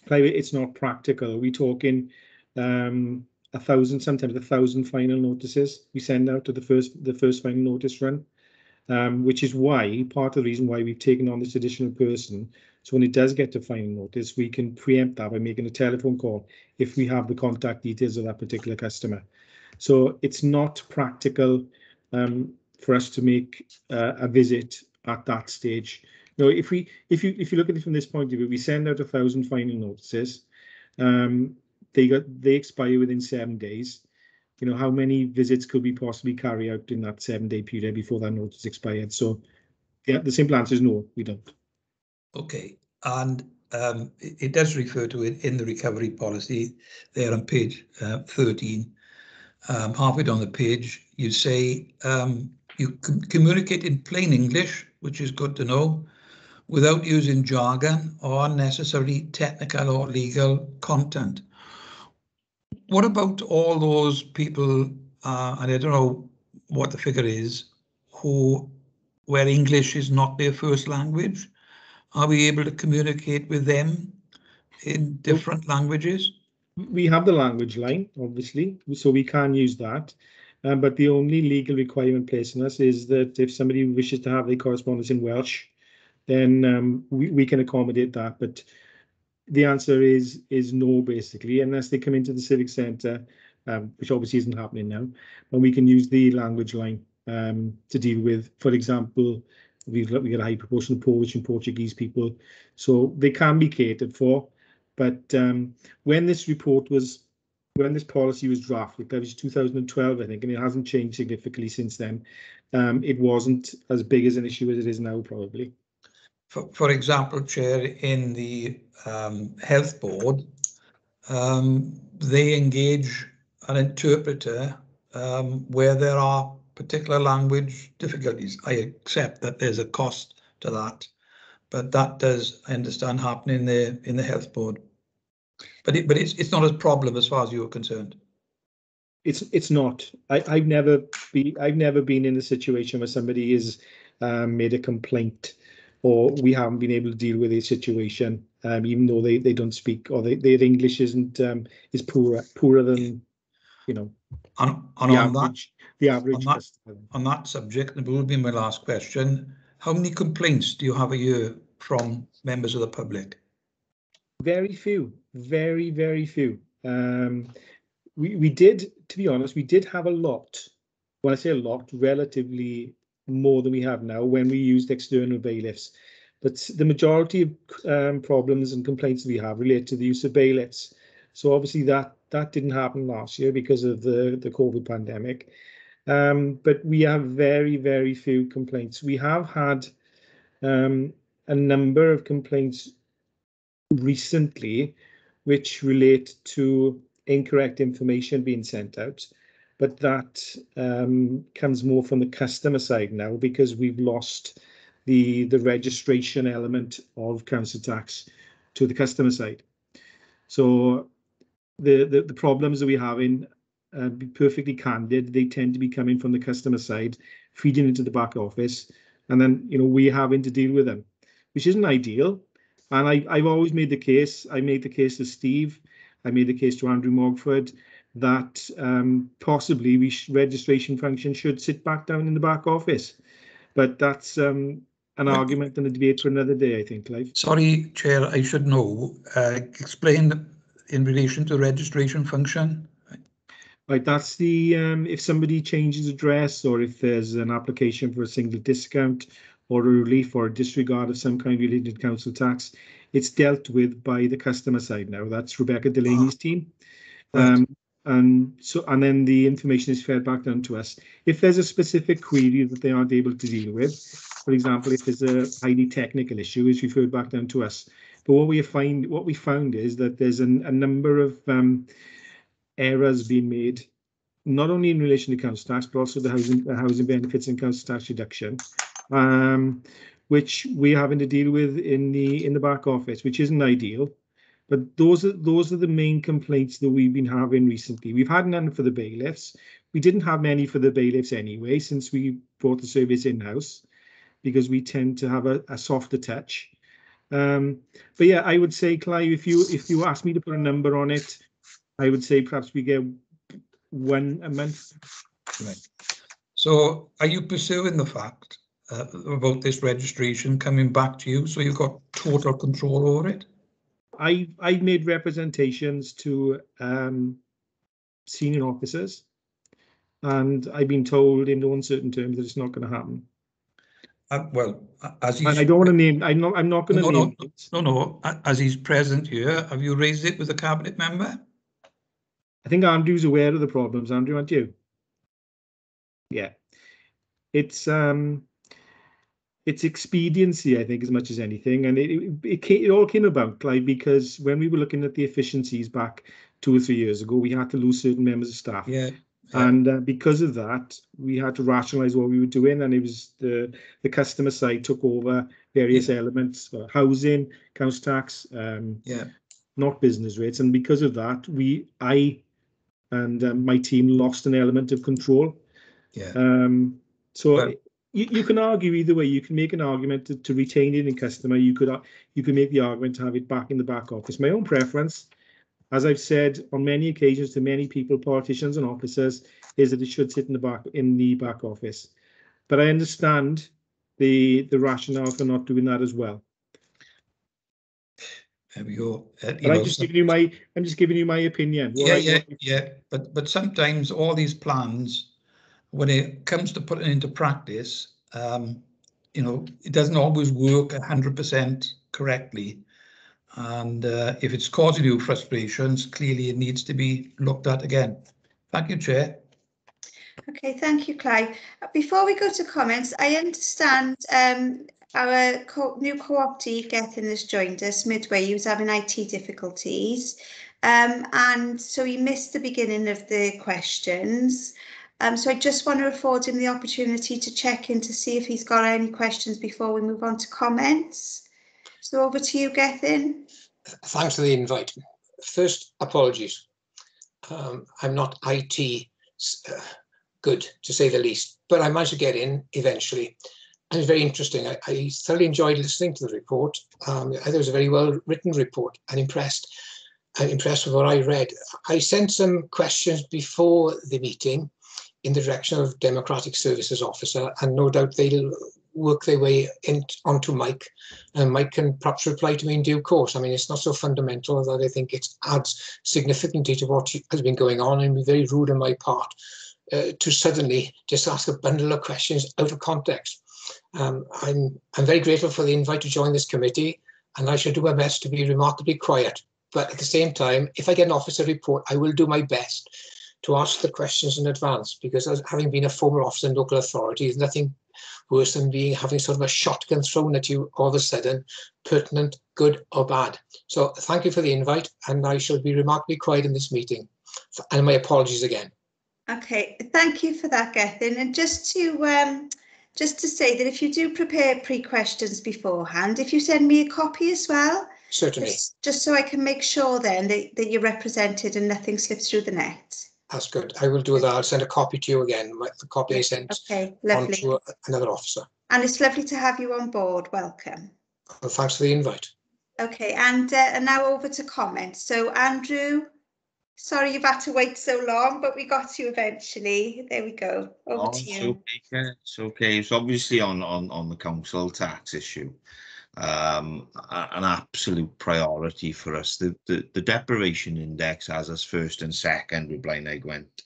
private. It's not practical. We're talking 1,000, sometimes 1,000 final notices we send out to the first final notice run, which is why part of the reason why we've taken on this additional person. So when it does get to final notice, we can preempt that by making a telephone call if we have the contact details of that particular customer. So it's not practical for us to make a visit at that stage. No, if you look at it from this point of view, we send out 1,000 final notices. They expire within 7 days. You know, how many visits could we possibly carry out in that 7-day period before that notice expired? So, yeah, the simple answer is no, we don't. Okay, and it does refer to it in the recovery policy there on page 13. Halfway down the page, you say you can communicate in plain English, which is good to know, without using jargon or unnecessary technical or legal content. What about all those people, and I don't know what the figure is, where English is not their first language? Are we able to communicate with them in different languages? We have the language line, obviously, so we can use that. But the only legal requirement placed on us is that if somebody wishes to have their correspondence in Welsh, then we can accommodate that. But the answer is no, basically, unless they come into the Civic Centre, which obviously isn't happening now, and we can use the language line to deal with, for example, we got a high proportion of Polish and Portuguese people, so they can be catered for. But when this policy was drafted, that was 2012, I think, and it hasn't changed significantly since then. It wasn't as big as an issue as it is now, probably. For example, Chair, in the health board, they engage an interpreter where there are particular language difficulties. I accept that there's a cost to that, but that does, I understand, happen in the health board. But it's not a problem as far as you're concerned. It's not. I've never been in a situation where somebody has made a complaint, or we haven't been able to deal with a situation, even though they don't speak, or their English is poorer than, you know, the average customer. On that subject, and it will be my last question, how many complaints do you have a year from members of the public? Very few, very, very few. We did, to be honest, we did have a lot. When I say a lot, relatively more than we have now when we used external bailiffs. But the majority of problems and complaints we have relate to the use of bailiffs. So obviously that didn't happen last year because of the COVID pandemic. But we have very, very few complaints. We have had a number of complaints recently which relate to incorrect information being sent out, but that comes more from the customer side now, because we've lost the registration element of council tax to the customer side. So the problems that we're having, be perfectly candid, they tend to be coming from the customer side, feeding into the back office, and then, you know, we're having to deal with them, which isn't ideal. And I've always made the case. I made the case to Steve. I made the case to Andrew Mogford that possibly registration function should sit back down in the back office. But that's an argument and a debate for another day, I think, Clive. Sorry, Chair, I should know. Explain in relation to registration function. Right, that's the if somebody changes address, or if there's an application for a single discount or a relief or a disregard of some kind related to council tax, it's dealt with by the customer side now. That's Rebecca Delaney's team. Right. And then the information is fed back down to us. If there's a specific query that they aren't able to deal with, for example, if there's a highly technical issue, it's referred back down to us. But what we found is that there's a number of errors being made, not only in relation to council tax, but also the housing benefits and council tax reduction, which we're having to deal with in the back office, which isn't ideal. But those are the main complaints that we've been having recently. We've had none for the bailiffs. We didn't have many for the bailiffs anyway, since we brought the service in-house, because we tend to have a softer touch. But yeah, I would say, Clive, if you ask me to put a number on it, I would say perhaps we get 1 a month. Right. So are you pursuing the fact about this registration coming back to you, so you've got total control over it? I've made representations to senior officers, and I've been told in no uncertain terms that it's not going to happen. Well, as he's... And I don't want to name. I'm not going to name it. No. As he's present here, have you raised it with a cabinet member? I think Andrew's aware of the problems. Andrew, aren't you? Yeah. It's expediency, I think, as much as anything, and it all came about, like, because when we were looking at the efficiencies back 2 or 3 years ago, we had to lose certain members of staff. Yeah. And because of that, we had to rationalize what we were doing, and it was the customer side took over various elements, housing, council tax, not business rates, and because of that, I and my team lost an element of control. So you can argue either way. You can make an argument to retain it in customer. You can make the argument to have it back in the back office. My own preference, as I've said on many occasions to many people, politicians and officers, is that it should sit in the back office. But I understand the rationale for not doing that as well. There we go. I'm just giving you my opinion. But sometimes all these plans, when it comes to putting into practice, it doesn't always work 100% correctly. And if it's causing you frustrations, clearly it needs to be looked at again. Thank you, Chair. Okay, thank you, Clive. Before we go to comments, I understand our new co-optee, Gethin, has joined us midway. He was having IT difficulties, and so he missed the beginning of the questions. So I just want to afford him the opportunity to check in to see if he's got any questions before we move on to comments. So over to you, Gethin. Thanks for the invite. First, apologies. I'm not IT good, to say the least, but I managed to get in eventually. And it's very interesting. I thoroughly enjoyed listening to the report. I thought it was a very well written report, and impressed with what I read. I sent some questions before the meeting in the direction of Democratic Services Officer, and no doubt they'll work their way onto Mike, and Mike can perhaps reply to me in due course. I mean, it's not so fundamental that I think it adds significantly to what has been going on, and be very rude on my part to suddenly just ask a bundle of questions out of context. I'm very grateful for the invite to join this committee, and I shall do my best to be remarkably quiet. But at the same time, if I get an officer report, I will do my best to ask the questions in advance, because having been a former officer in local authority, there's nothing worse than having sort of a shotgun thrown at you all of a sudden, pertinent, good or bad. So thank you for the invite, and I shall be remarkably quiet in this meeting. And my apologies again. Okay, thank you for that, Gethin. And just to say that if you do prepare pre-questions beforehand, if you send me a copy as well. Certainly. Just so I can make sure then that you're represented and nothing slips through the net. That's good. I will do that. I'll send a copy to you again. The copy I sent on to another officer. And it's lovely to have you on board. Welcome. Well, thanks for the invite. Okay, and now over to comments. So Andrew, sorry you've had to wait so long, but we got you eventually. There we go. Over to you. It's okay. It's obviously on the council tax issue. An absolute priority for us. The deprivation index has us first and second with Blaenau Gwent,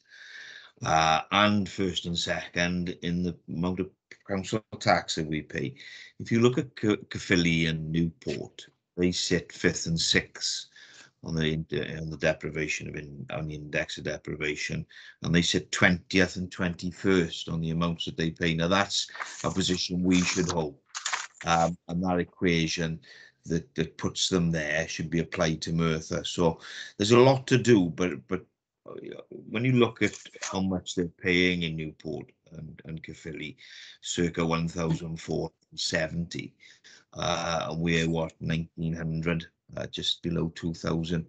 and first and second in the amount of council tax that we pay. If you look at Caerphilly and Newport, they sit 5th and 6th on the deprivation on the index of deprivation, and they sit 20th and 21st on the amounts that they pay. Now that's a position we should hold. And that equation that puts them there should be applied to Merthyr. So there's a lot to do, but when you look at how much they're paying in Newport and Caerphilly, circa 1,470, we're what, 1,900 just below 2,000.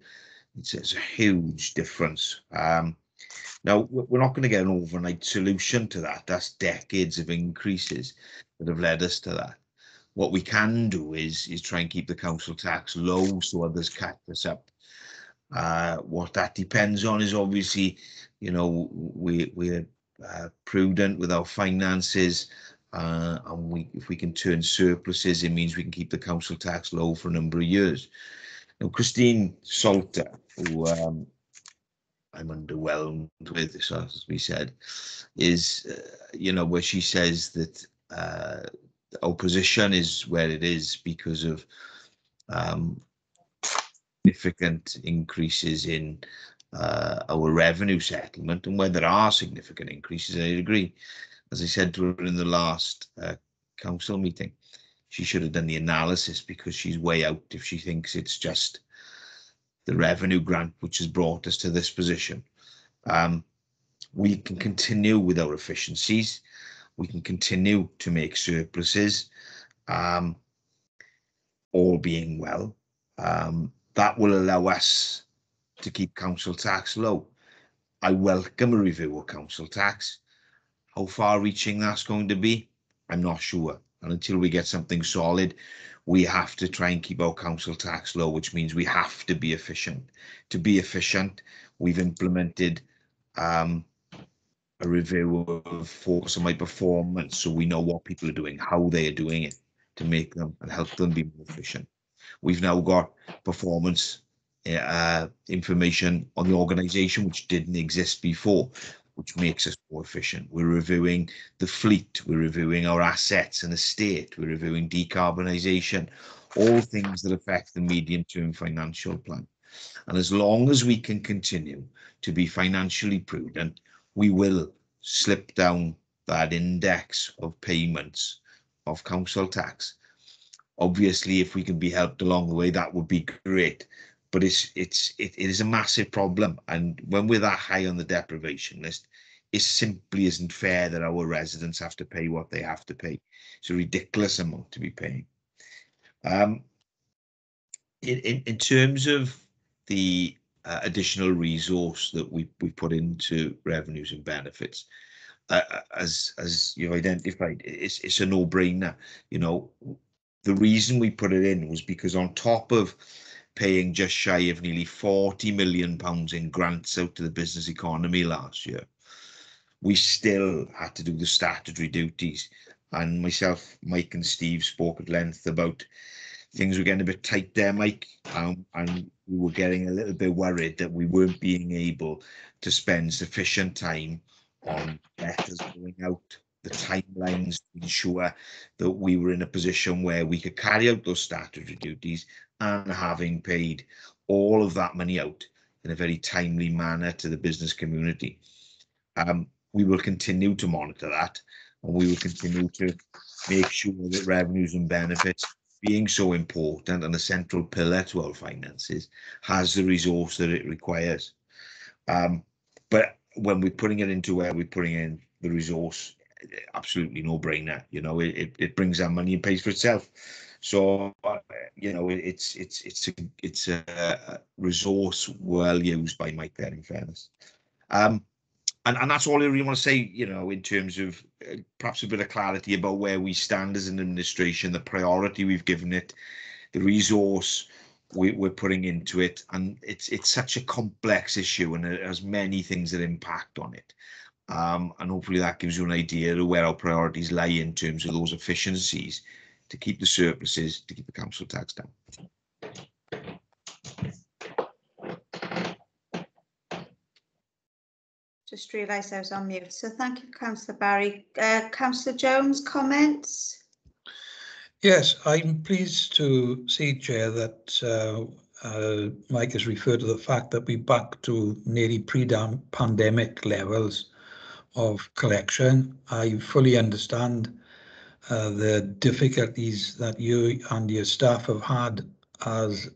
It's a huge difference. Now, we're not going to get an overnight solution to that. That's decades of increases that have led us to that. What we can do is try and keep the council tax low so others catch us up. What that depends on is obviously, you know, we're prudent with our finances, and if we can turn surpluses, it means we can keep the council tax low for a number of years. Now, Christine Salter, who I'm underwhelmed with, as we said, is, you know, where she says that our position is where it is because of significant increases in our revenue settlement, and where there are significant increases, I agree. As I said to her in the last council meeting, she should have done the analysis, because she's way out if she thinks it's just the revenue grant which has brought us to this position. We can continue with our efficiencies. We can continue to make surpluses, all being well. That will allow us to keep council tax low. I welcome a review of council tax. How far-reaching that's going to be, I'm not sure. And until we get something solid, we have to try and keep our council tax low, which means we have to be efficient. To be efficient, we've implemented a review of focus on my performance, so we know what people are doing, how they are doing it, to make them and help them be more efficient. We've now got performance information on the organisation, which didn't exist before, which makes us more efficient. We're reviewing the fleet, we're reviewing our assets and estate, we're reviewing decarbonisation, all things that affect the medium-term financial plan. And as long as we can continue to be financially prudent, we will slip down that index of payments of council tax. Obviously, if we can be helped along the way, that would be great. But it is a massive problem, and when we're that high on the deprivation list, it simply isn't fair that our residents have to pay what they have to pay. It's a ridiculous amount to be paying. In terms of the additional resource that we put into revenues and benefits, as you've identified, it's a no-brainer. You know, the reason we put it in was because on top of paying just shy of nearly £40 million in grants out to the business economy last year, we still had to do the statutory duties. And myself, Mike and Steve spoke at length about things were getting a bit tight there, Mike, and we were getting a little bit worried that we weren't being able to spend sufficient time on letters going out, the timelines, to ensure that we were in a position where we could carry out those statutory duties and having paid all of that money out in a very timely manner to the business community. We will continue to monitor that, and we will continue to make sure that revenues and benefits, being so important and a central pillar to our finances, has the resource that it requires. But when we're putting it into where we're putting in the resource, absolutely no-brainer. You know, it brings that money and pays for itself. So you know, it's a resource well used by Mike there, in fairness. And that's all I really want to say, you know, in terms of perhaps a bit of clarity about where we stand as an administration, the priority we've given it, the resource we're putting into it. And it's such a complex issue, and it has many things that impact on it. And hopefully that gives you an idea of where our priorities lie in terms of those efficiencies, to keep the surpluses, to keep the council tax down. Just realised I was on mute. So thank you, Councillor Barry. Councillor Jones, comments? Yes, I'm pleased to see, Chair, that Mike has referred to the fact that we're back to nearly pre-pandemic levels of collection. I fully understand the difficulties that you and your staff have had, as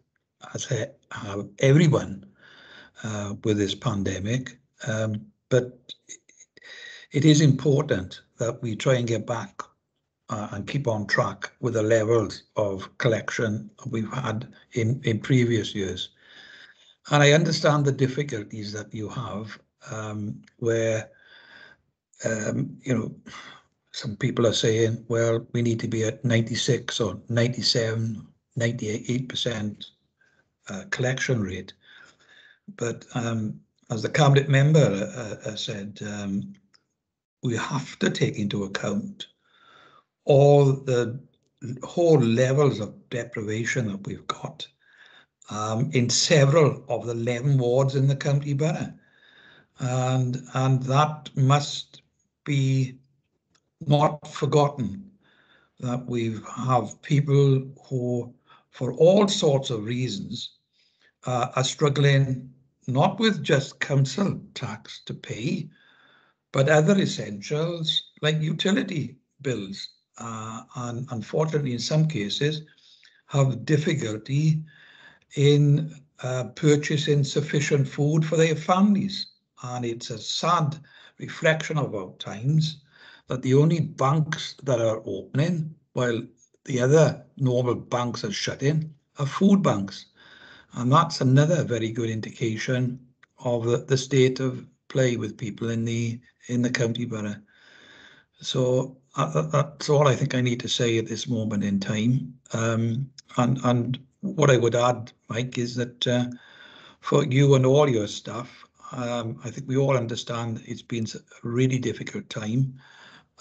everyone with this pandemic. But it is important that we try and get back and keep on track with the levels of collection we've had in previous years. And I understand the difficulties that you have, where you know, some people are saying, well, we need to be at 96 or 97, 98% collection rate. But as the cabinet member said, we have to take into account all the whole levels of deprivation that we've got in several of the 11 wards in the county borough. And that must be not forgotten, that we have people who, for all sorts of reasons, are struggling not with just council tax to pay, but other essentials like utility bills, and unfortunately in some cases have difficulty in purchasing sufficient food for their families. And it's a sad reflection of our times that the only banks that are opening while the other normal banks are shutting are food banks. And that's another very good indication of the state of play with people in the county borough. So that's all I think I need to say at this moment in time. And what I would add, Mike, is that for you and all your staff, I think we all understand it's been a really difficult time,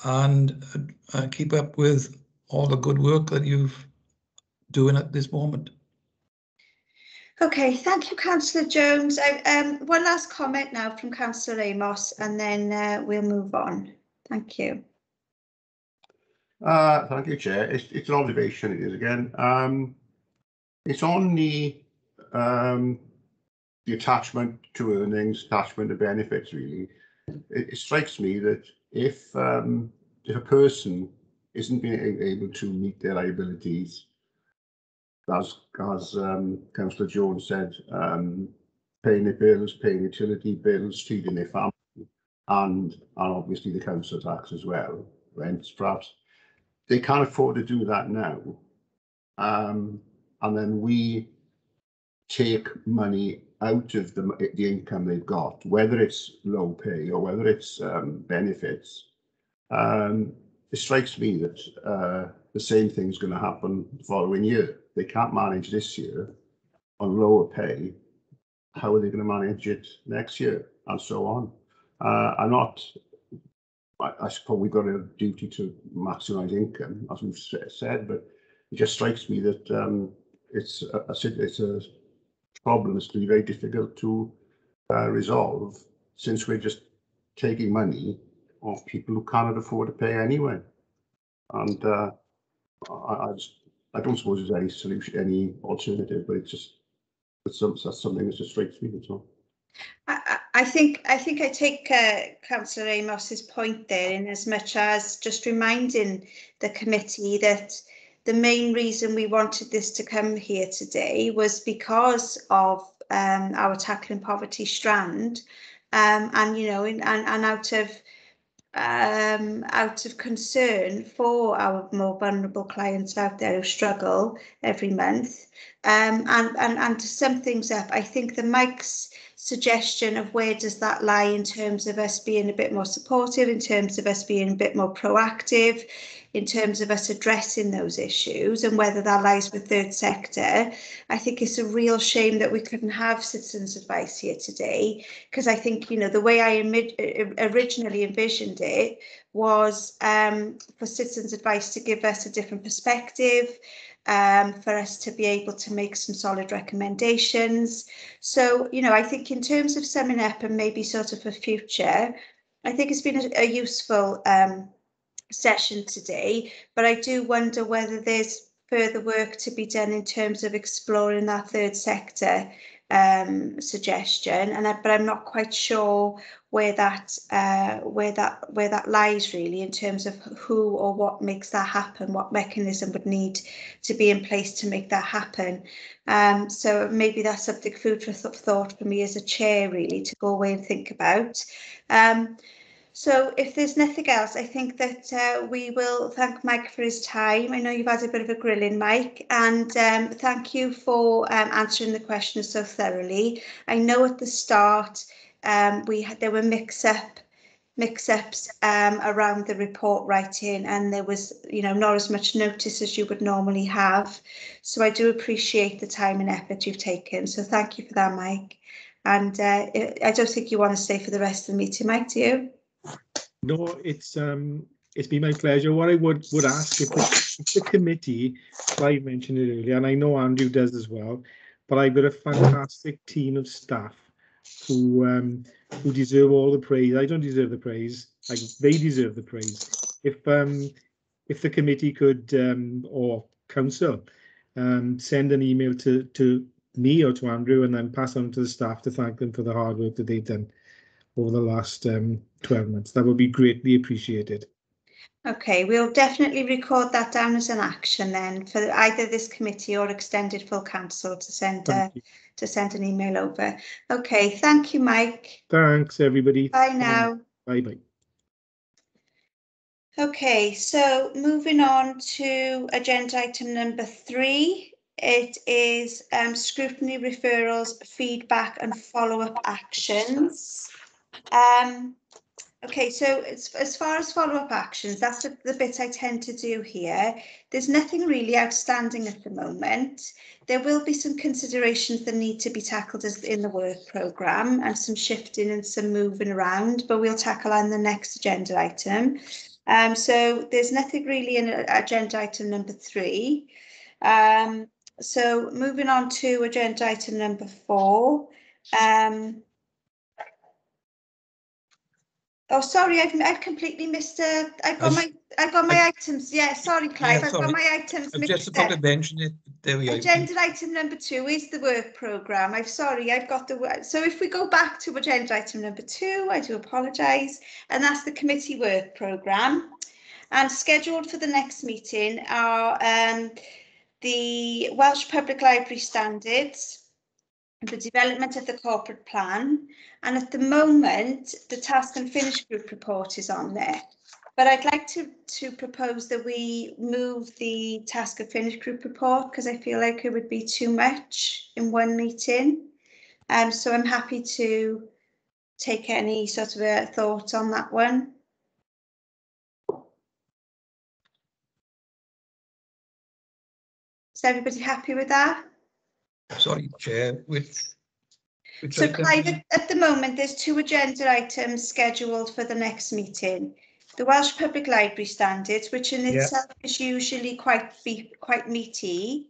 and keep up with all the good work that you've doing at this moment. Okay, thank you, Councillor Jones. One last comment now from Councillor Amos, and then we'll move on. Thank you. Thank you, Chair. It's an observation, it is again. It's on the attachment to earnings, attachment to benefits, really. It strikes me that if a person isn't being able to meet their liabilities, as Councillor Jones said, paying their bills, paying utility bills, feeding their family, and obviously the council tax as well, rents perhaps, they can't afford to do that now. And then we take money out of the income they've got, whether it's low pay or whether it's benefits. It strikes me that the same thing's going to happen the following year. They can't manage this year on lower pay. How are they going to manage it next year, and so on? I suppose we've got a duty to maximise income, as we've said, but it just strikes me that it's a problem that's going to be very difficult to resolve, since we're just taking money off people who cannot afford to pay anyway. And I don't suppose there's any solution, any alternative, but that's something that just strikes me. That's all. I think I take Councillor Amos's point there, in as much as just reminding the committee that the main reason we wanted this to come here today was because of our tackling poverty strand, and you know, and out of concern for our more vulnerable clients out there who struggle every month, and to sum things up, I think the Mike's suggestion of where does that lie in terms of us being a bit more supportive, in terms of us being a bit more proactive, in terms of us addressing those issues, and whether that lies with third sector. I think it's a real shame that we couldn't have citizens' advice here today, because I think, you know, the way I originally envisioned it was for citizens' advice to give us a different perspective, for us to be able to make some solid recommendations. So, you know, I think in terms of summing up and maybe sort of for future, I think it's been a useful session today, but I do wonder whether there's further work to be done in terms of exploring that third sector suggestion, but I'm not quite sure where that lies really, in terms of who or what makes that happen, what mechanism would need to be in place to make that happen. So maybe that's something food for thought for me as a chair, really, to go away and think about. So if there's nothing else, I think that we will thank Mike for his time. I know you've had a bit of a grilling, Mike, and thank you for answering the questions so thoroughly. I know at the start there were mix-ups around the report writing, and there was, not as much notice as you would normally have. So I do appreciate the time and effort you've taken. So thank you for that, Mike. And I don't think you want to stay for the rest of the meeting, Mike, do you? No, it's been my pleasure. What I would ask, if the committee, Clive mentioned it earlier, and I know Andrew does as well, but I've got a fantastic team of staff who deserve all the praise. I don't deserve the praise. They deserve the praise. If the committee could or council send an email to me or to Andrew, and then pass on to the staff to thank them for the hard work that they've done over the last 12 months. That would be greatly appreciated. Okay, we'll definitely record that down as an action then for either this committee or extended full council to send an email over. Okay, thank you, Mike. Thanks, everybody. Bye now. Bye-bye. Okay, so moving on to agenda item number 3. It is scrutiny, referrals, feedback and follow-up actions. Okay, so as far as follow-up actions, that's the bit I tend to do here. There's nothing really outstanding at the moment. There will be some considerations that need to be tackled in the work programme, and some shifting and some moving around, but we'll tackle on the next agenda item. So there's nothing really in agenda item number 3. So moving on to agenda item number 4. Oh, sorry, I've completely missed. I've got my items. Yeah, sorry, Clive. Yeah, I've got my items. I'm just about to mention it. There we go. Agenda item number 2 is the work programme. I've got the. So if we go back to agenda item number 2, I do apologise, and that's the committee work programme. And scheduled for the next meeting are the Welsh Public Library standards, the development of the corporate plan, and at the moment the task and finish group report is on there. But I'd like to propose that we move the task and finish group report, because I feel like it would be too much in one meeting. So I'm happy to take any sort of a thought on that one. Is everybody happy with that? Sorry, Chair, which so Clive, at the moment there's 2 agenda items scheduled for the next meeting. The Welsh Public Library standards, which in itself is usually quite meaty.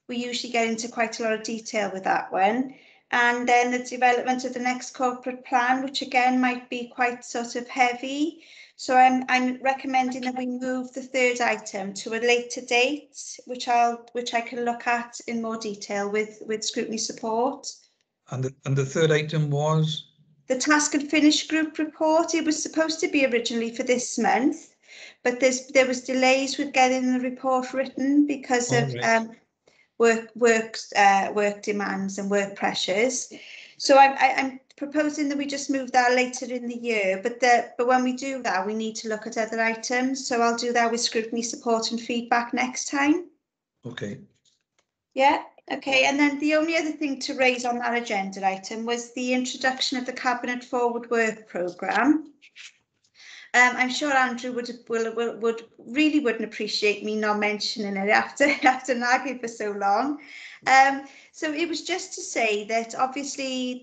We usually get into quite a lot of detail with that one. And then the development of the next corporate plan, which again might be quite sort of heavy. So I'm recommending that we move the 3rd item to a later date, which I can look at in more detail with scrutiny support. And the 3rd item was? The task and finish group report. It was supposed to be originally for this month, but there was delays with getting the report written because of work demands and work pressures. So I'm proposing that we just move that later in the year, but when we do that, we need to look at other items. So I'll do that with scrutiny support and feedback next time. Okay. Yeah. Okay, and then the only other thing to raise on that agenda item was the introduction of the Cabinet Forward Work Programme. I'm sure Andrew would really wouldn't appreciate me not mentioning it after nagging for so long. So it was just to say that obviously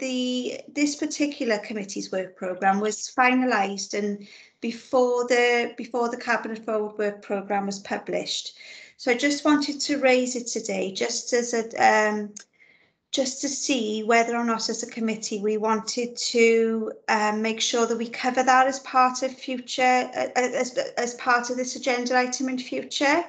this particular committee's work programme was finalised and before the Cabinet Forward Work Programme was published. So I just wanted to raise it today, just as just to see whether or not as a committee we wanted to make sure that we cover that as part of future, as part of this agenda item in future.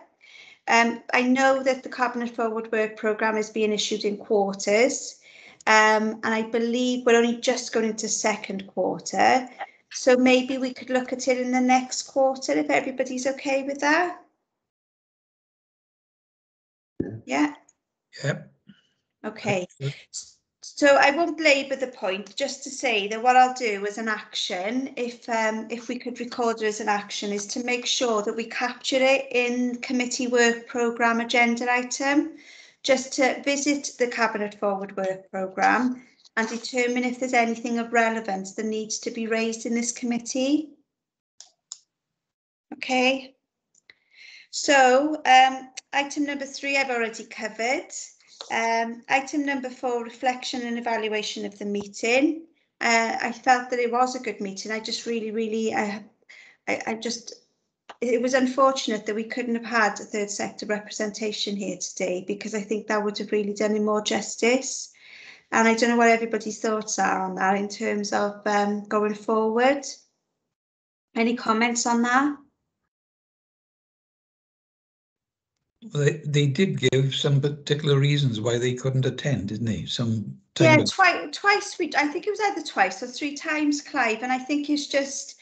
I know that the Cabinet Forward Work Programme is being issued in quarters, and I believe we're only just going into 2nd quarter. So maybe we could look at it in the next quarter if everybody's okay with that. Yeah. Yep. Okay. So I won't labour the point, just to say that what I'll do as an action, if we could record it as an action, is to make sure that we capture it in committee work programme agenda item, just to visit the Cabinet Forward Work Programme and determine if there's anything of relevance that needs to be raised in this committee. Okay. So item number 3 I've already covered. Item number 4, reflection and evaluation of the meeting. I felt that it was a good meeting. I just really, it was unfortunate that we couldn't have had a third sector representation here today, because I think that would have really done it more justice. And I don't know what everybody's thoughts are on that in terms of going forward. Any comments on that? They did give some particular reasons why they couldn't attend, didn't they? Some time Yeah, ago. twice. I think it was either twice or 3 times, Clive. And I think it's just,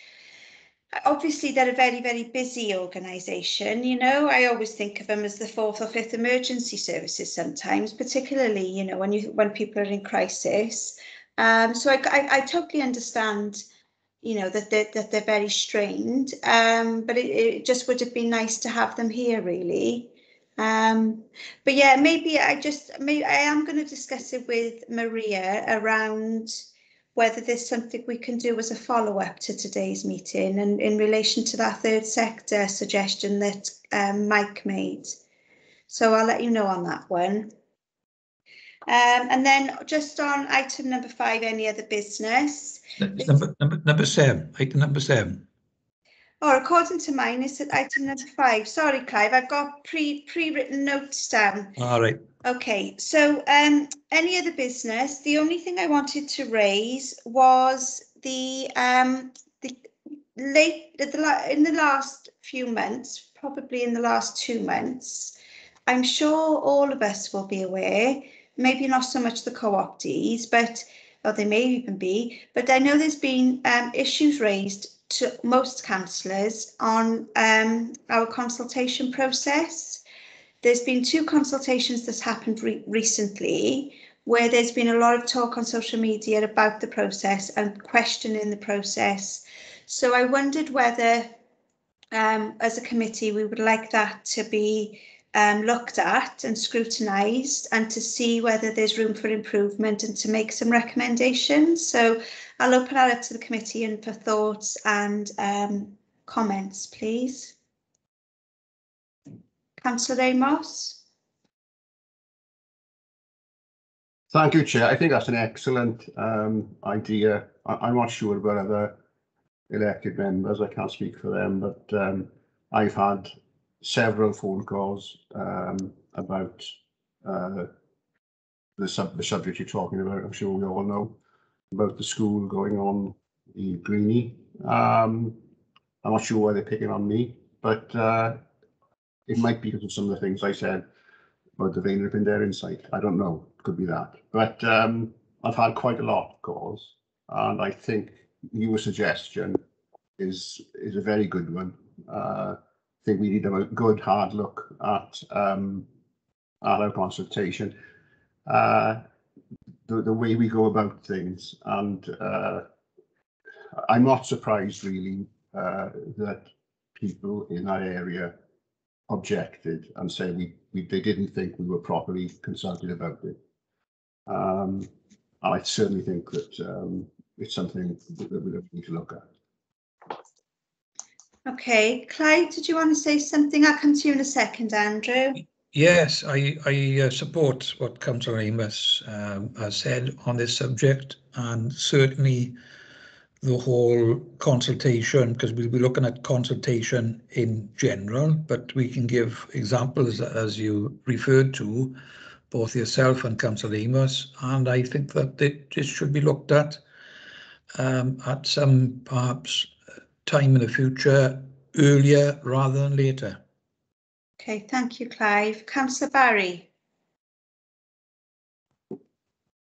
obviously they're a very busy organisation. You know, I always think of them as the 4th or 5th emergency services sometimes, particularly, you know, when people are in crisis. So I totally understand, you know, that they're very strained. But it just would have been nice to have them here, really. But yeah, maybe I am going to discuss it with Maria around whether there's something we can do as a follow-up to today's meeting, and in relation to that third sector suggestion that Mike made. So I'll let you know on that one. And then just on item number 5, any other business? Number 7, item number 7. Oh, according to mine, it's at item number 5. Sorry, Clive, I've got pre-written notes down. All right. Okay, so any other business? The only thing I wanted to raise was in the last few months, probably in the last 2 months, I'm sure all of us will be aware, maybe not so much the co-optees, or they may even be, but I know there's been issues raised to most councillors on our consultation process. There's been 2 consultations that's happened recently, where there's been a lot of talk on social media about the process and questioning the process. So I wondered whether, as a committee, we would like that to be looked at and scrutinised, and to see whether there's room for improvement and to make some recommendations. So I'll open that up to the committee and for thoughts and comments, please. Councillor Amos. Thank you, Chair. I think that's an excellent idea. I'm not sure about other elected members. I can't speak for them, but I've had several phone calls about the subject you're talking about. I'm sure we all know about the school going on in Greeny. I'm not sure why they're picking on me, but it might be because of some of the things I said about the Vayner in their insight. I don't know, it could be that. But I've had quite a lot of calls, and I think your suggestion is a very good one. I think we need a good hard look at our consultation, the way we go about things, and I'm not surprised really that people in that area objected and said they didn't think we were properly consulted about it. And I certainly think that it's something that we need to look at. Okay, Clyde, did you want to say something? I'll come to you in a second, Andrew. Yes, I support what Councillor Amos has said on this subject, and certainly the whole consultation, because we'll be looking at consultation in general, but we can give examples as you referred to, both yourself and Councillor Amos, and I think that it should be looked at some perhaps time in the future, earlier rather than later. Okay, thank you, Clive. Councillor Barry.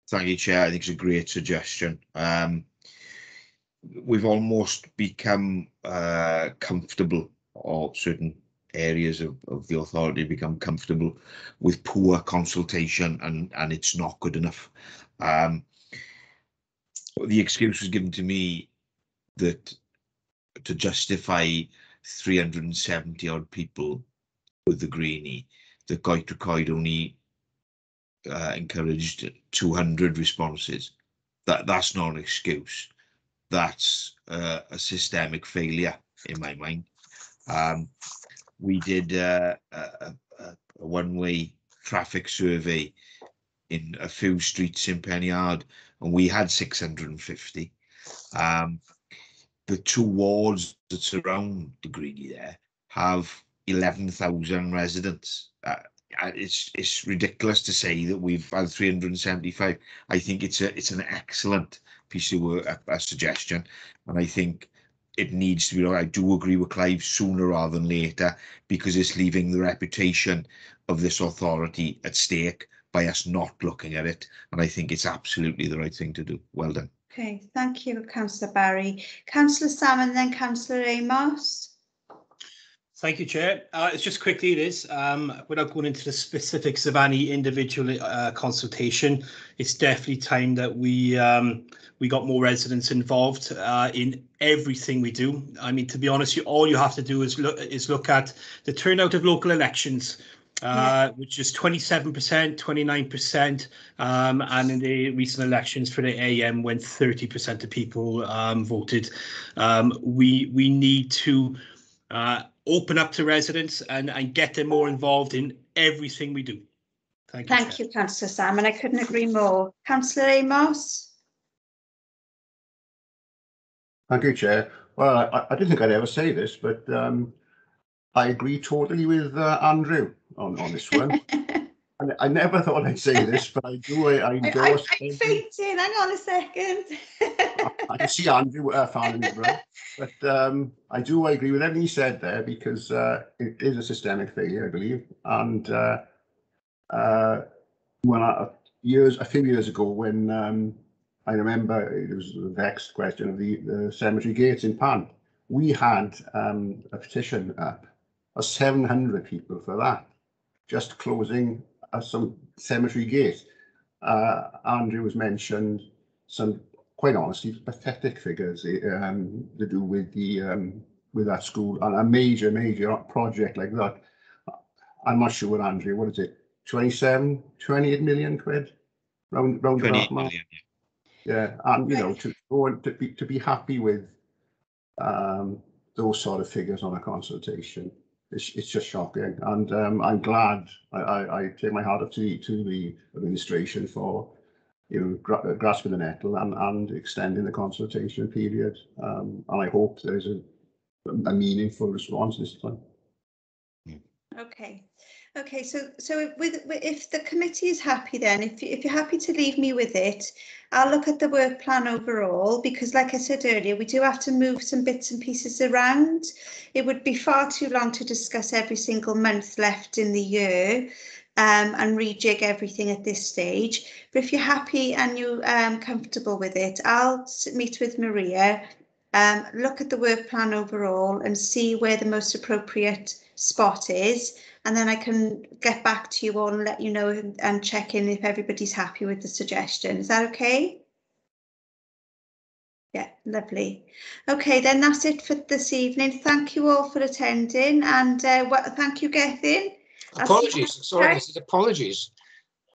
Thank you, Chair. I think it's a great suggestion. We've almost become comfortable, or certain areas of the authority become comfortable with poor consultation, and it's not good enough. The excuse was given to me that to justify 370 odd people with the greenie, that Coed only encouraged 200 responses. That's not an excuse. That's a systemic failure in my mind. We did a one-way traffic survey in a few streets in Penyard, and we had 650. The 2 wards that surround the greenie there have 11,000 residents. It's ridiculous to say that we've had 375. I think it's an excellent piece of work, a suggestion, and I think it needs to be. I do agree with Clive, sooner rather than later, because it's leaving the reputation of this authority at stake by us not looking at it, and I think it's absolutely the right thing to do. Well done. Okay, thank you, Councillor Barry. Councillor Sam and then Councillor Amos. Thank you, Chair. It's just quickly, it is, without going into the specifics of any individual consultation, it's definitely time that we got more residents involved in everything we do. I mean, to be honest, all you have to do is look at the turnout of local elections, which is 27%, 29%, and in the recent elections for the AM, when 30% of people voted. We need to open up to residents and get them more involved in everything we do. Thank you. Thank you, Councillor Sam, and I couldn't agree more. Councillor Amos. Thank you, Chair. Well, I didn't think I'd ever say this, but I agree totally with Andrew on this one. And I never thought I'd say this, but I do. I endorse. I'm fainting. Hang on a second. I can see Andrew fanning it, bro. But I agree with everything he said there, because it is a systemic failure, I believe. And when a few years ago, when I remember it was the vexed question of the cemetery gates in Pan, we had a petition up of 700 people for that, just closing some cemetery gate. Andrew has mentioned some, quite honestly, pathetic figures to do with that school, and a major project like that. I'm not sure what, Andrew, what is it, 28 million quid, round about mark. Yeah, and you know, to be happy with those sort of figures on a consultation, it's just shocking. And I'm glad. I take my hat off to the administration for, you know, grasping the nettle and extending the consultation period. And I hope there is a meaningful response this time. Okay, so if the committee is happy, then if you're happy to leave me with it, I'll look at the work plan overall, because like I said earlier, we do have to move some bits and pieces around. It would be far too long to discuss every single month left in the year and rejig everything at this stage. But if you're happy and you're comfortable with it, I'll meet with Maria, look at the work plan overall and see where the most appropriate spot is, and then I can get back to you all and let you know and check in if everybody's happy with the suggestion. Is that okay? Yeah, lovely. Okay, then that's it for this evening. Thank you all for attending, and thank you, Gethin. Apologies. Sorry, this is apologies.